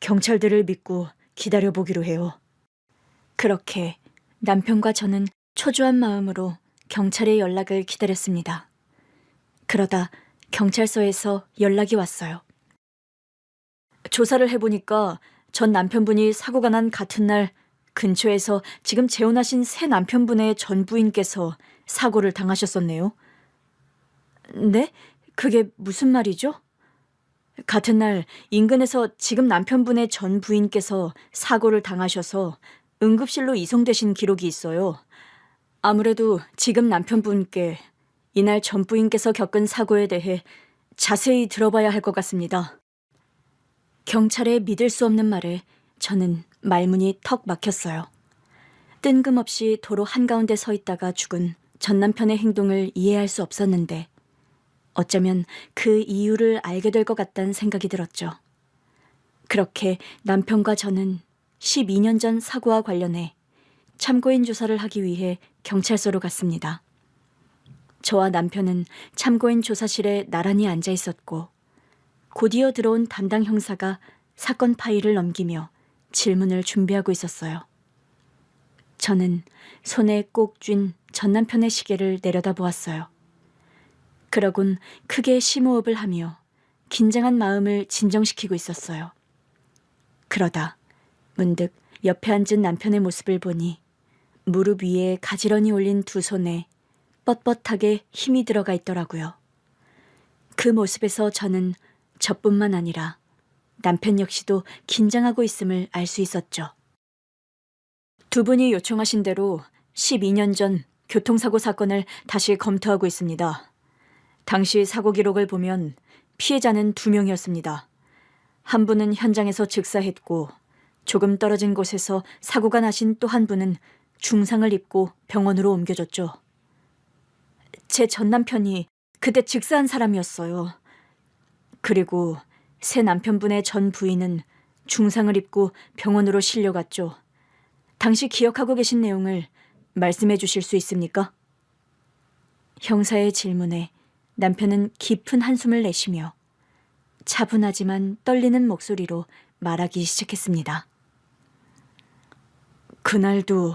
Speaker 1: 경찰들을 믿고 기다려보기로 해요. 그렇게 남편과 저는 초조한 마음으로 경찰의 연락을 기다렸습니다. 그러다 경찰서에서 연락이 왔어요. 조사를 해보니까 전 남편분이 사고가 난 같은 날 근처에서 지금 재혼하신 새 남편분의 전 부인께서 사고를 당하셨었네요. 네? 그게 무슨 말이죠? 같은 날 인근에서 지금 남편분의 전 부인께서 사고를 당하셔서 응급실로 이송되신 기록이 있어요. 아무래도 지금 남편분께 이날 전 부인께서 겪은 사고에 대해 자세히 들어봐야 할 것 같습니다. 경찰의 믿을 수 없는 말에 저는 말문이 턱 막혔어요. 뜬금없이 도로 한가운데 서 있다가 죽은 전 남편의 행동을 이해할 수 없었는데 어쩌면 그 이유를 알게 될 것 같다는 생각이 들었죠. 그렇게 남편과 저는 12년 전 사고와 관련해 참고인 조사를 하기 위해 경찰서로 갔습니다. 저와 남편은 참고인 조사실에 나란히 앉아 있었고 곧이어 들어온 담당 형사가 사건 파일을 넘기며 질문을 준비하고 있었어요. 저는 손에 꼭 쥔 전 남편의 시계를 내려다보았어요. 그러곤 크게 심호흡을 하며 긴장한 마음을 진정시키고 있었어요. 그러다 문득 옆에 앉은 남편의 모습을 보니 무릎 위에 가지런히 올린 두 손에 뻣뻣하게 힘이 들어가 있더라고요. 그 모습에서 저는 저뿐만 아니라 남편 역시도 긴장하고 있음을 알 수 있었죠. 두 분이 요청하신 대로 12년 전 교통사고 사건을 다시 검토하고 있습니다. 당시 사고 기록을 보면 피해자는 2명이었습니다. 한 분은 현장에서 즉사했고 조금 떨어진 곳에서 사고가 나신 또 한 분은 중상을 입고 병원으로 옮겨졌죠. 제 전 남편이 그때 즉사한 사람이었어요. 그리고 새 남편분의 전 부인은 중상을 입고 병원으로 실려갔죠. 당시 기억하고 계신 내용을 말씀해 주실 수 있습니까? 형사의 질문에 남편은 깊은 한숨을 내쉬며 차분하지만 떨리는 목소리로 말하기 시작했습니다. 그날도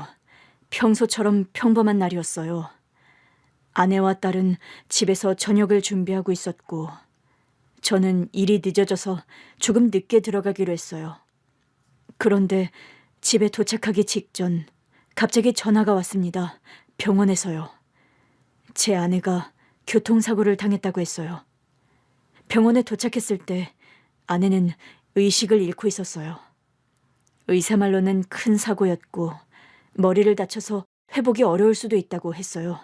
Speaker 1: 평소처럼 평범한 날이었어요. 아내와 딸은 집에서 저녁을 준비하고 있었고 저는 일이 늦어져서 조금 늦게 들어가기로 했어요. 그런데 집에 도착하기 직전 갑자기 전화가 왔습니다. 병원에서요. 제 아내가 교통사고를 당했다고 했어요. 병원에 도착했을 때 아내는 의식을 잃고 있었어요. 의사 말로는 큰 사고였고 머리를 다쳐서 회복이 어려울 수도 있다고 했어요.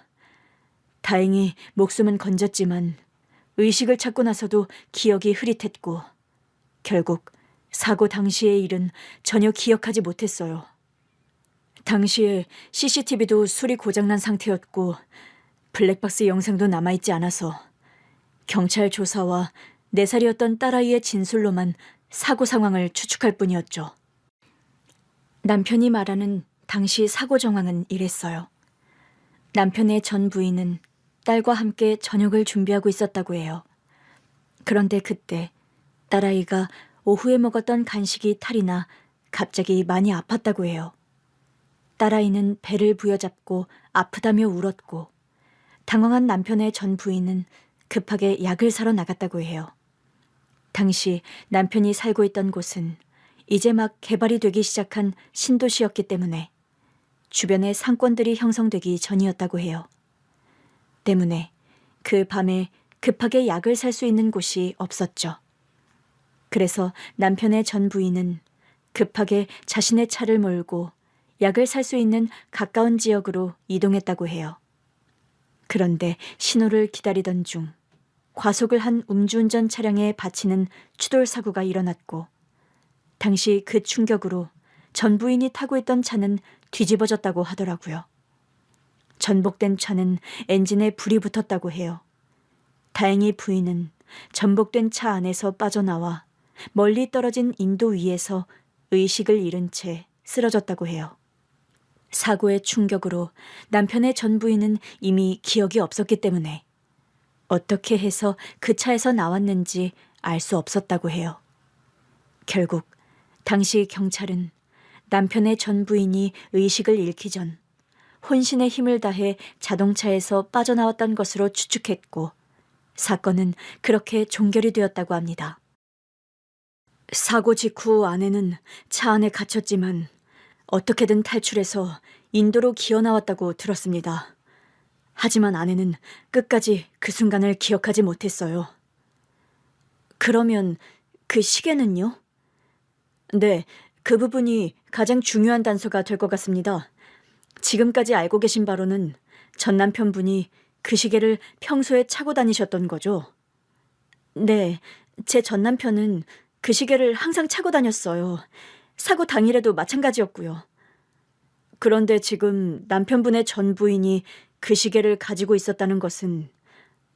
Speaker 1: 다행히 목숨은 건졌지만 의식을 찾고 나서도 기억이 흐릿했고 결국 사고 당시의 일은 전혀 기억하지 못했어요. 당시에 CCTV도 수리 고장난 상태였고 블랙박스 영상도 남아있지 않아서 경찰 조사와 4살이었던 딸아이의 진술로만 사고 상황을 추측할 뿐이었죠. 남편이 말하는 당시 사고 정황은 이랬어요. 남편의 전 부인은 딸과 함께 저녁을 준비하고 있었다고 해요. 그런데 그때 딸아이가 오후에 먹었던 간식이 탈이 나 갑자기 많이 아팠다고 해요. 딸아이는 배를 부여잡고 아프다며 울었고 당황한 남편의 전 부인은 급하게 약을 사러 나갔다고 해요. 당시 남편이 살고 있던 곳은 이제 막 개발이 되기 시작한 신도시였기 때문에 주변에 상권들이 형성되기 전이었다고 해요. 때문에 그 밤에 급하게 약을 살 수 있는 곳이 없었죠. 그래서 남편의 전 부인은 급하게 자신의 차를 몰고 약을 살 수 있는 가까운 지역으로 이동했다고 해요. 그런데 신호를 기다리던 중 과속을 한 음주운전 차량에 받치는 추돌 사고가 일어났고, 당시 그 충격으로 전 부인이 타고 있던 차는 뒤집어졌다고 하더라고요. 전복된 차는 엔진에 불이 붙었다고 해요. 다행히 부인은 전복된 차 안에서 빠져나와 멀리 떨어진 인도 위에서 의식을 잃은 채 쓰러졌다고 해요. 사고의 충격으로 남편의 전 부인은 이미 기억이 없었기 때문에 어떻게 해서 그 차에서 나왔는지 알 수 없었다고 해요. 결국 당시 경찰은 남편의 전 부인이 의식을 잃기 전 혼신의 힘을 다해 자동차에서 빠져나왔던 것으로 추측했고, 사건은 그렇게 종결이 되었다고 합니다. 사고 직후 아내는 차 안에 갇혔지만 어떻게든 탈출해서 인도로 기어나왔다고 들었습니다. 하지만 아내는 끝까지 그 순간을 기억하지 못했어요. 그러면 그 시계는요? 네, 그 부분이 가장 중요한 단서가 될 것 같습니다. 지금까지 알고 계신 바로는 전 남편분이 그 시계를 평소에 차고 다니셨던 거죠? 네, 제 전 남편은 그 시계를 항상 차고 다녔어요. 사고 당일에도 마찬가지였고요. 그런데 지금 남편분의 전 부인이 그 시계를 가지고 있었다는 것은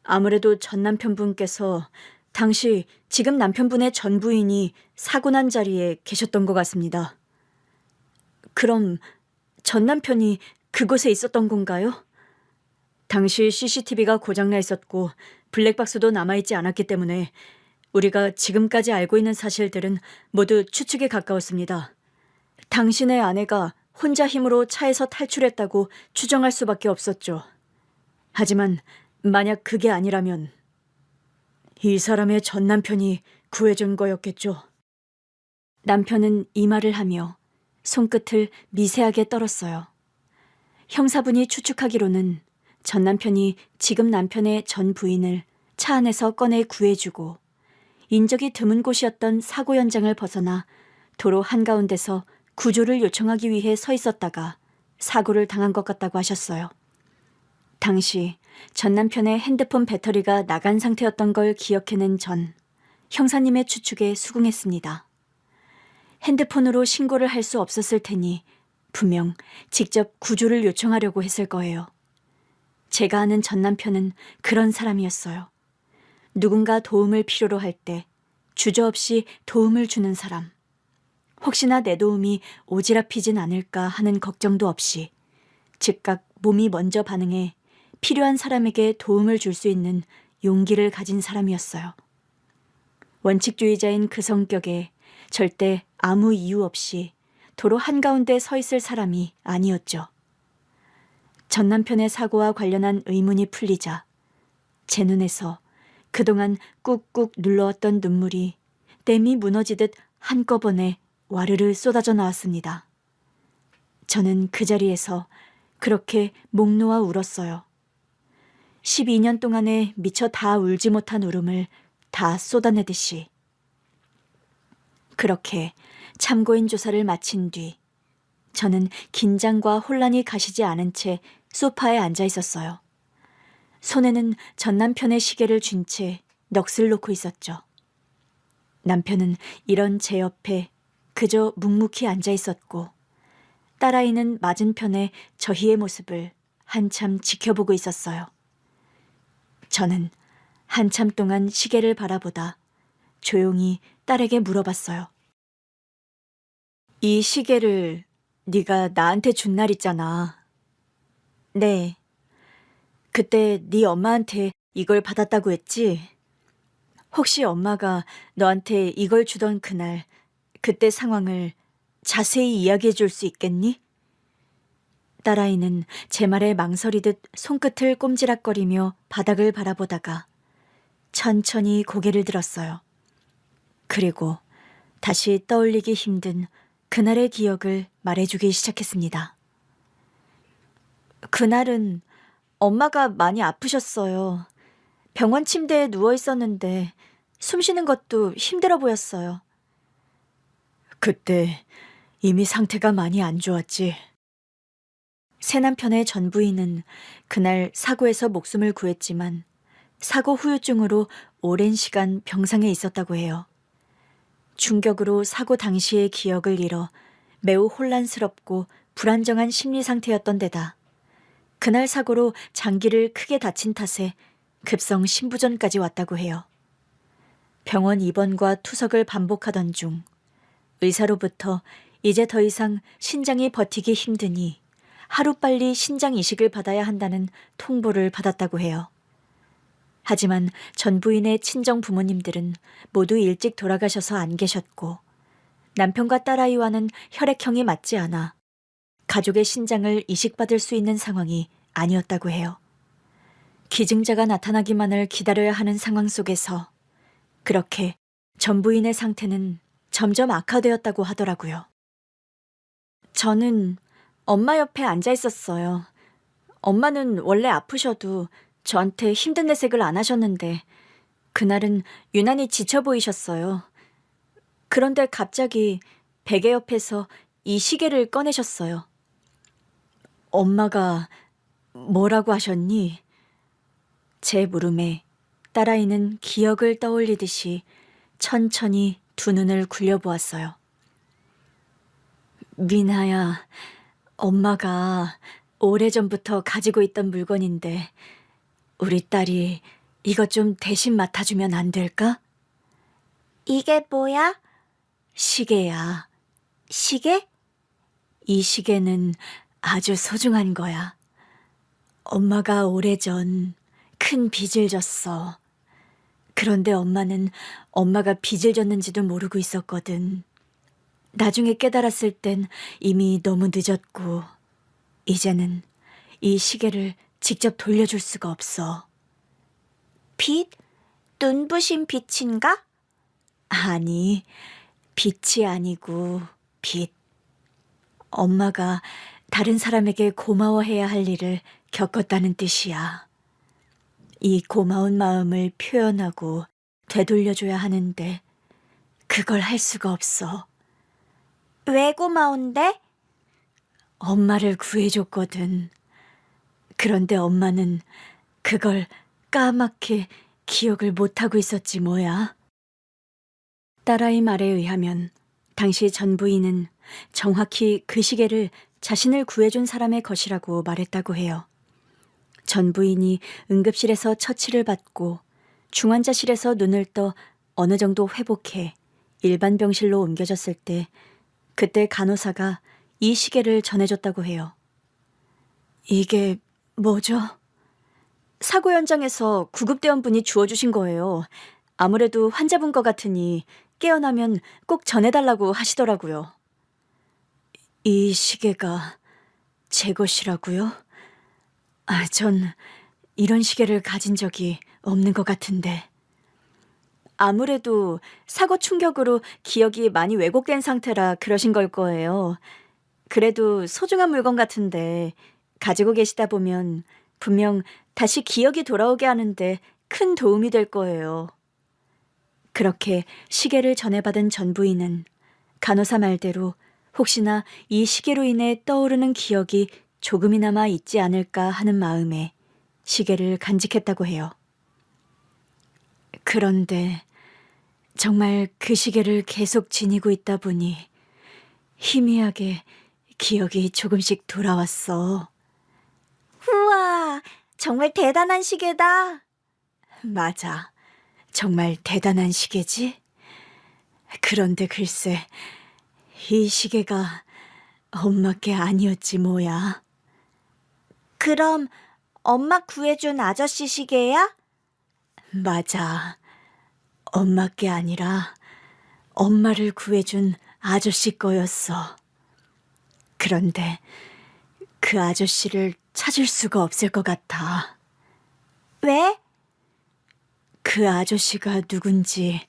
Speaker 1: 아무래도 전 남편분께서 당시 지금 남편분의 전 부인이 사고 난 자리에 계셨던 것 같습니다. 그럼 전 남편이 그곳에 있었던 건가요? 당시 CCTV가 고장나 있었고 블랙박스도 남아있지 않았기 때문에 우리가 지금까지 알고 있는 사실들은 모두 추측에 가까웠습니다. 당신의 아내가 혼자 힘으로 차에서 탈출했다고 추정할 수밖에 없었죠. 하지만 만약 그게 아니라면 이 사람의 전 남편이 구해준 거였겠죠. 남편은 이 말을 하며 손끝을 미세하게 떨었어요. 형사분이 추측하기로는 전 남편이 지금 남편의 전 부인을 차 안에서 꺼내 구해주고 인적이 드문 곳이었던 사고 현장을 벗어나 도로 한가운데서 구조를 요청하기 위해 서 있었다가 사고를 당한 것 같다고 하셨어요. 당시 전 남편의 핸드폰 배터리가 나간 상태였던 걸 기억해낸 전 형사님의 추측에 수긍했습니다. 핸드폰으로 신고를 할 수 없었을 테니 분명 직접 구조를 요청하려고 했을 거예요. 제가 아는 전 남편은 그런 사람이었어요. 누군가 도움을 필요로 할 때 주저없이 도움을 주는 사람. 혹시나 내 도움이 오지랖히진 않을까 하는 걱정도 없이 즉각 몸이 먼저 반응해 필요한 사람에게 도움을 줄 수 있는 용기를 가진 사람이었어요. 원칙주의자인 그 성격에 절대 아무 이유 없이 도로 한가운데 서 있을 사람이 아니었죠. 전 남편의 사고와 관련한 의문이 풀리자 제 눈에서 그동안 꾹꾹 눌러왔던 눈물이 댐이 무너지듯 한꺼번에 와르르 쏟아져 나왔습니다. 저는 그 자리에서 그렇게 목 놓아 울었어요. 12년 동안에 미처 다 울지 못한 울음을 다 쏟아내듯이. 그렇게 참고인 조사를 마친 뒤 저는 긴장과 혼란이 가시지 않은 채 소파에 앉아 있었어요. 손에는 전 남편의 시계를 쥔 채 넋을 놓고 있었죠. 남편은 이런 제 옆에 그저 묵묵히 앉아 있었고 딸아이는 맞은편에 저희의 모습을 한참 지켜보고 있었어요. 저는 한참 동안 시계를 바라보다 조용히 딸에게 물어봤어요. 이 시계를 네가 나한테 준 날 있잖아. 네. 그때 네 엄마한테 이걸 받았다고 했지? 혹시 엄마가 너한테 이걸 주던 그날, 그때 상황을 자세히 이야기해 줄 수 있겠니? 딸아이는 제 말에 망설이듯 손끝을 꼼지락거리며 바닥을 바라보다가 천천히 고개를 들었어요. 그리고 다시 떠올리기 힘든 그날의 기억을 말해주기 시작했습니다. 그날은 엄마가 많이 아프셨어요. 병원 침대에 누워 있었는데 숨 쉬는 것도 힘들어 보였어요. 그때 이미 상태가 많이 안 좋았지. 새 남편의 전 부인은 그날 사고에서 목숨을 구했지만 사고 후유증으로 오랜 시간 병상에 있었다고 해요. 충격으로 사고 당시의 기억을 잃어 매우 혼란스럽고 불안정한 심리 상태였던 데다 그날 사고로 장기를 크게 다친 탓에 급성 심부전까지 왔다고 해요. 병원 입원과 투석을 반복하던 중 의사로부터 이제 더 이상 신장이 버티기 힘드니 하루빨리 신장 이식을 받아야 한다는 통보를 받았다고 해요. 하지만 전 부인의 친정 부모님들은 모두 일찍 돌아가셔서 안 계셨고 남편과 딸아이와는 혈액형이 맞지 않아 가족의 신장을 이식받을 수 있는 상황이 아니었다고 해요. 기증자가 나타나기만을 기다려야 하는 상황 속에서 그렇게 전 부인의 상태는 점점 악화되었다고 하더라고요. 저는 엄마 옆에 앉아 있었어요. 엄마는 원래 아프셔도 저한테 힘든 내색을 안 하셨는데 그날은 유난히 지쳐 보이셨어요. 그런데 갑자기 베개 옆에서 이 시계를 꺼내셨어요. 엄마가 뭐라고 하셨니? 제 물음에 딸아이는 기억을 떠올리듯이 천천히 두 눈을 굴려보았어요. 미나야, 엄마가 오래전부터 가지고 있던 물건인데 우리 딸이 이것 좀 대신 맡아주면 안 될까? 이게 뭐야? 시계야. 시계? 이 시계는 아주 소중한 거야. 엄마가 오래전 큰 빚을 졌어. 그런데 엄마는 엄마가 빚을 졌는지도 모르고 있었거든. 나중에 깨달았을 땐 이미 너무 늦었고 이제는 이 시계를 직접 돌려줄 수가 없어. 빚? 눈부신 빛인가? 아니, 빛이 아니고 빚. 엄마가 다른 사람에게 고마워해야 할 일을 겪었다는 뜻이야. 이 고마운 마음을 표현하고 되돌려줘야 하는데 그걸 할 수가 없어. 왜 고마운데? 엄마를 구해줬거든. 그런데 엄마는 그걸 까맣게 기억을 못하고 있었지 뭐야. 딸아이 말에 의하면 당시 전 부인은 정확히 그 시계를 자신을 구해준 사람의 것이라고 말했다고 해요. 전 부인이 응급실에서 처치를 받고 중환자실에서 눈을 떠 어느 정도 회복해 일반 병실로 옮겨졌을 때 그때 간호사가 이 시계를 전해줬다고 해요. 이게 뭐죠? 사고 현장에서 구급대원분이 주워주신 거예요. 아무래도 환자분 것 같으니 깨어나면 꼭 전해달라고 하시더라고요. 이 시계가 제 것이라고요? 전 이런 시계를 가진 적이 없는 것 같은데. 아무래도 사고 충격으로 기억이 많이 왜곡된 상태라 그러신 걸 거예요. 그래도 소중한 물건 같은데 가지고 계시다 보면 분명 다시 기억이 돌아오게 하는데 큰 도움이 될 거예요. 그렇게 시계를 전해받은 전 부인은 간호사 말대로 혹시나 이 시계로 인해 떠오르는 기억이 조금이나마 있지 않을까 하는 마음에 시계를 간직했다고 해요. 그런데 정말 그 시계를 계속 지니고 있다 보니 희미하게 기억이 조금씩 돌아왔어. 우와, 정말 대단한 시계다. 맞아, 정말 대단한 시계지? 그런데 글쎄, 이 시계가 엄마께 아니었지 뭐야. 그럼 엄마 구해준 아저씨 시계야? 맞아. 엄마께 아니라 엄마를 구해준 아저씨 거였어. 그런데 그 아저씨를 찾을 수가 없을 것 같아. 왜? 그 아저씨가 누군지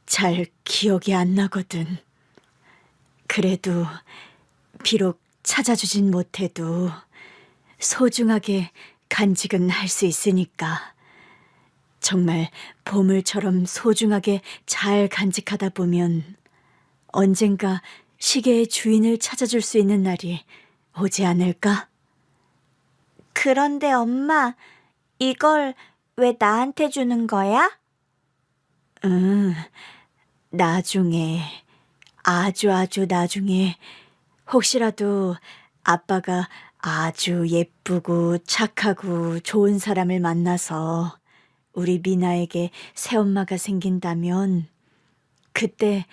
Speaker 1: 잘 기억이 안 나거든. 그래도 비록 찾아주진 못해도 소중하게 간직은 할 수 있으니까 정말 보물처럼 소중하게 잘 간직하다 보면 언젠가 시계의 주인을 찾아줄 수 있는 날이 오지 않을까?
Speaker 2: 그런데 엄마, 이걸 왜 나한테 주는 거야?
Speaker 1: 응, 나중에, 아주 나중에 혹시라도 아빠가 아주 예쁘고 착하고 좋은 사람을 만나서 우리 미나에게 새엄마가 생긴다면 그때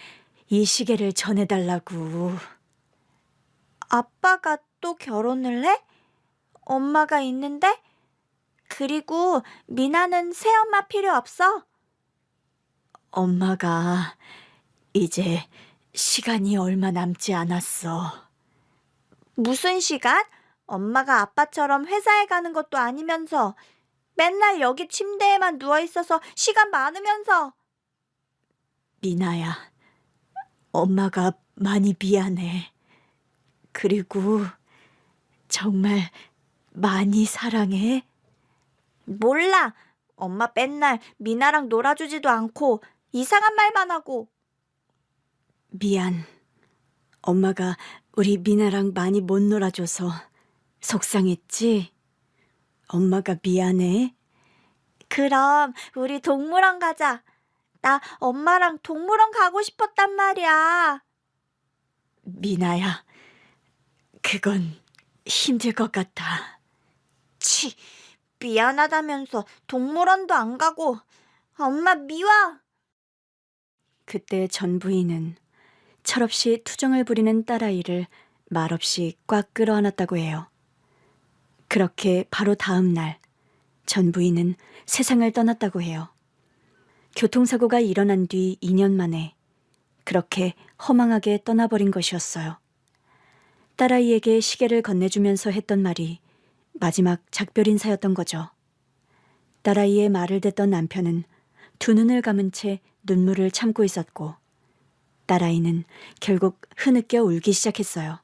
Speaker 1: 이 시계를 전해달라고.
Speaker 2: 아빠가 또 결혼을 해? 엄마가 있는데? 그리고 미나는 새엄마 필요 없어?
Speaker 1: 엄마가 이제 시간이 얼마 남지 않았어.
Speaker 2: 무슨 시간? 엄마가 아빠처럼 회사에 가는 것도 아니면서 맨날 여기 침대에만 누워 있어서 시간 많으면서.
Speaker 1: 미나야, 엄마가 많이 미안해. 그리고 정말 많이 사랑해.
Speaker 2: 몰라. 엄마 맨날 미나랑 놀아주지도 않고 이상한 말만 하고.
Speaker 1: 미안. 엄마가 우리 미나랑 많이 못 놀아줘서 속상했지? 엄마가 미안해.
Speaker 2: 그럼 우리 동물원 가자. 나 엄마랑 동물원 가고 싶었단 말이야.
Speaker 1: 미나야, 그건 힘들 것 같아.
Speaker 2: 치, 미안하다면서 동물원도 안 가고. 엄마 미워.
Speaker 1: 그때 전 부인은 철없이 투정을 부리는 딸아이를 말없이 꽉 끌어안았다고 해요. 그렇게 바로 다음 날 전 부인은 세상을 떠났다고 해요. 교통사고가 일어난 뒤 2년 만에 그렇게 허망하게 떠나버린 것이었어요. 딸아이에게 시계를 건네주면서 했던 말이 마지막 작별 인사였던 거죠. 딸아이의 말을 듣던 남편은 두 눈을 감은 채 눈물을 참고 있었고 딸아이는 결국 흐느껴 울기 시작했어요.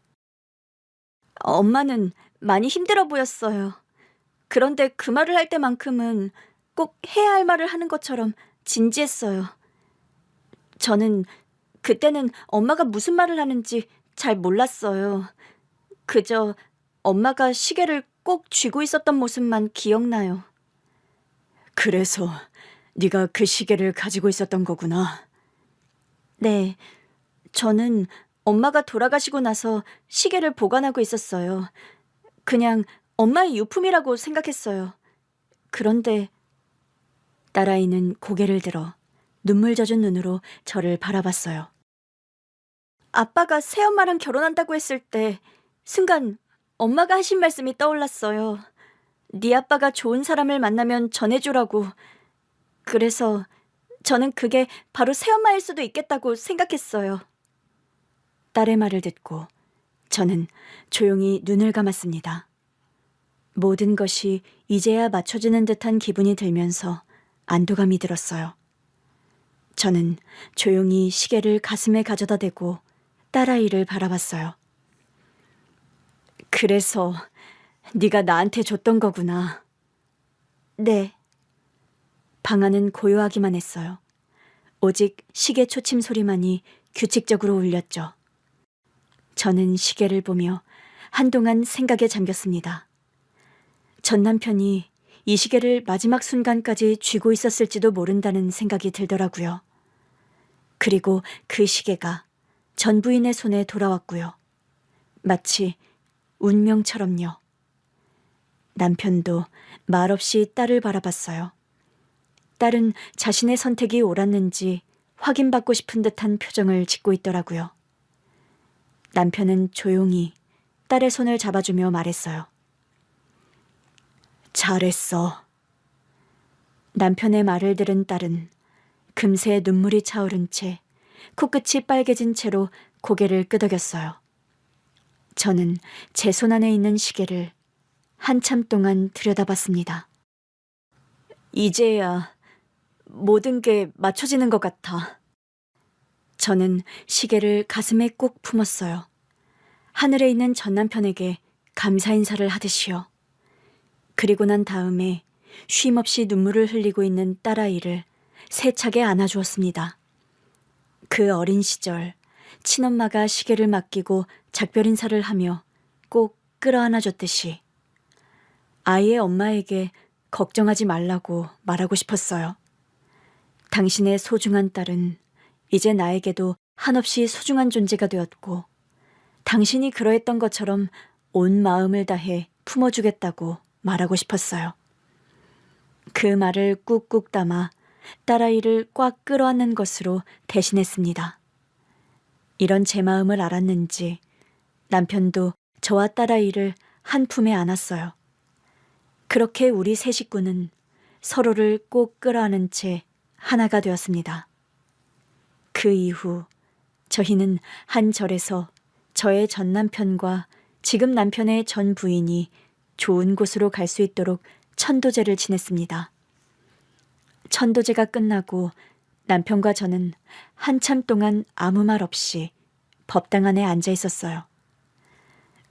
Speaker 1: 엄마는 많이 힘들어 보였어요. 그런데 그 말을 할 때만큼은 꼭 해야 할 말을 하는 것처럼 진지했어요. 저는 그때는 엄마가 무슨 말을 하는지 잘 몰랐어요. 그저 엄마가 시계를 꼭 쥐고 있었던 모습만 기억나요. 그래서 네가 그 시계를 가지고 있었던 거구나. 네, 저는 엄마가 돌아가시고 나서 시계를 보관하고 있었어요. 그냥 엄마의 유품이라고 생각했어요. 그런데 딸아이는 고개를 들어 눈물 젖은 눈으로 저를 바라봤어요. 아빠가 새엄마랑 결혼한다고 했을 때 순간 엄마가 하신 말씀이 떠올랐어요. 네 아빠가 좋은 사람을 만나면 전해주라고. 그래서 저는 그게 바로 새엄마일 수도 있겠다고 생각했어요. 딸의 말을 듣고 저는 조용히 눈을 감았습니다. 모든 것이 이제야 맞춰지는 듯한 기분이 들면서 안도감이 들었어요. 저는 조용히 시계를 가슴에 가져다 대고 딸아이를 바라봤어요. 그래서 네가 나한테 줬던 거구나. 네. 방 안은 고요하기만 했어요. 오직 시계 초침 소리만이 규칙적으로 울렸죠. 저는 시계를 보며 한동안 생각에 잠겼습니다. 전 남편이 이 시계를 마지막 순간까지 쥐고 있었을지도 모른다는 생각이 들더라고요. 그리고 그 시계가 전 부인의 손에 돌아왔고요. 마치 운명처럼요. 남편도 말없이 딸을 바라봤어요. 딸은 자신의 선택이 옳았는지 확인받고 싶은 듯한 표정을 짓고 있더라고요. 남편은 조용히 딸의 손을 잡아주며 말했어요. 잘했어. 남편의 말을 들은 딸은 금세 눈물이 차오른 채 코끝이 빨개진 채로 고개를 끄덕였어요. 저는 제 손 안에 있는 시계를 한참 동안 들여다봤습니다. 이제야 모든 게 맞춰지는 것 같아. 저는 시계를 가슴에 꼭 품었어요. 하늘에 있는 전 남편에게 감사 인사를 하듯이요. 그리고 난 다음에 쉼없이 눈물을 흘리고 있는 딸아이를 세차게 안아주었습니다. 그 어린 시절 친엄마가 시계를 맡기고 작별 인사를 하며 꼭 끌어안아줬듯이 아이의 엄마에게 걱정하지 말라고 말하고 싶었어요. 당신의 소중한 딸은 이제 나에게도 한없이 소중한 존재가 되었고 당신이 그러했던 것처럼 온 마음을 다해 품어주겠다고 말하고 싶었어요. 그 말을 꾹꾹 담아 딸아이를 꽉 끌어안는 것으로 대신했습니다. 이런 제 마음을 알았는지 남편도 저와 딸아이를 한 품에 안았어요. 그렇게 우리 세 식구는 서로를 꼭 끌어안은 채 하나가 되었습니다. 그 이후 저희는 한 절에서 저의 전 남편과 지금 남편의 전 부인이 좋은 곳으로 갈 수 있도록 천도제를 지냈습니다. 천도제가 끝나고 남편과 저는 한참 동안 아무 말 없이 법당 안에 앉아 있었어요.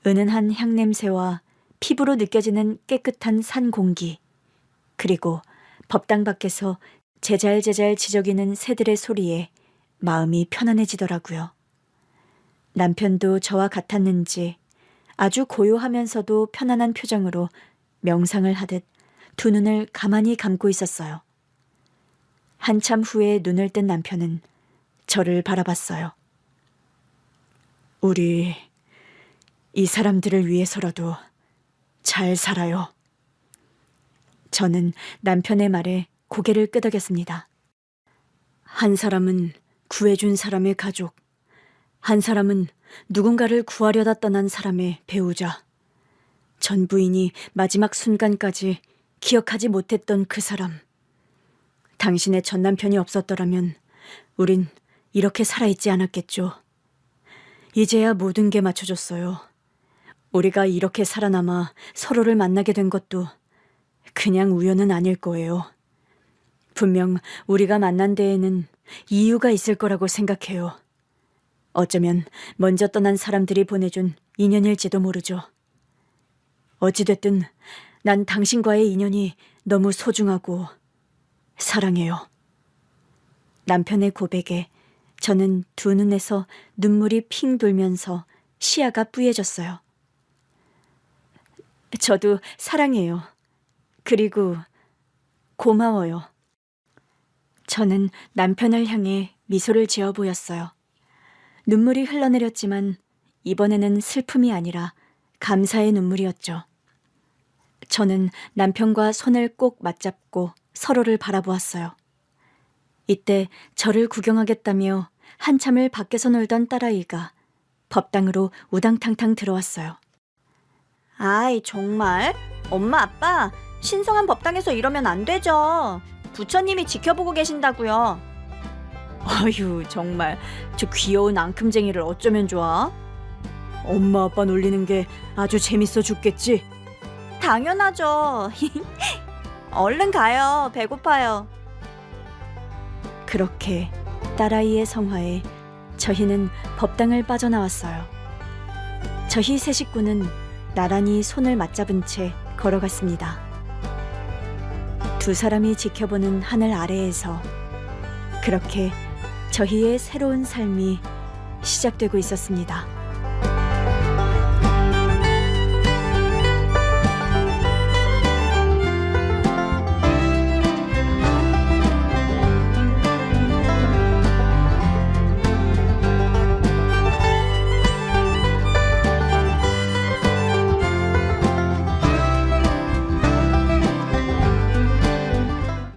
Speaker 1: 은은한 향냄새와 피부로 느껴지는 깨끗한 산 공기, 그리고 법당 밖에서 제잘제잘 지저귀는 새들의 소리에 마음이 편안해지더라고요. 남편도 저와 같았는지 아주 고요하면서도 편안한 표정으로 명상을 하듯 두 눈을 가만히 감고 있었어요. 한참 후에 눈을 뜬 남편은 저를 바라봤어요. 우리 이 사람들을 위해서라도 잘 살아요. 저는 남편의 말에 고개를 끄덕였습니다. 한 사람은 구해준 사람의 가족, 한 사람은 누군가를 구하려다 떠난 사람의 배우자, 전 부인이 마지막 순간까지 기억하지 못했던 그 사람. 당신의 전 남편이 없었더라면 우린 이렇게 살아있지 않았겠죠. 이제야 모든 게 맞춰졌어요. 우리가 이렇게 살아남아 서로를 만나게 된 것도 그냥 우연은 아닐 거예요. 분명 우리가 만난 데에는 이유가 있을 거라고 생각해요. 어쩌면 먼저 떠난 사람들이 보내준 인연일지도 모르죠. 어찌됐든 난 당신과의 인연이 너무 소중하고 사랑해요. 남편의 고백에 저는 두 눈에서 눈물이 핑 돌면서 시야가 뿌얘졌어요. 저도 사랑해요. 그리고 고마워요. 저는 남편을 향해 미소를 지어 보였어요. 눈물이 흘러내렸지만 이번에는 슬픔이 아니라 감사의 눈물이었죠. 저는 남편과 손을 꼭 맞잡고 서로를 바라보았어요. 이때 저를 구경하겠다며 한참을 밖에서 놀던 딸아이가 법당으로 우당탕탕 들어왔어요.
Speaker 2: 아이, 정말? 엄마, 아빠, 신성한 법당에서 이러면 안 되죠. 부처님이 지켜보고 계신다고요.
Speaker 1: 어휴, 정말 저 귀여운 앙큼쟁이를 어쩌면 좋아? 엄마 아빠 놀리는 게 아주 재밌어 죽겠지?
Speaker 2: 당연하죠. 얼른 가요. 배고파요.
Speaker 1: 그렇게 딸아이의 성화에 저희는 법당을 빠져나왔어요. 저희 세 식구는 나란히 손을 맞잡은 채 걸어갔습니다. 두 사람이 지켜보는 하늘 아래에서 그렇게 저희의 새로운 삶이 시작되고 있었습니다.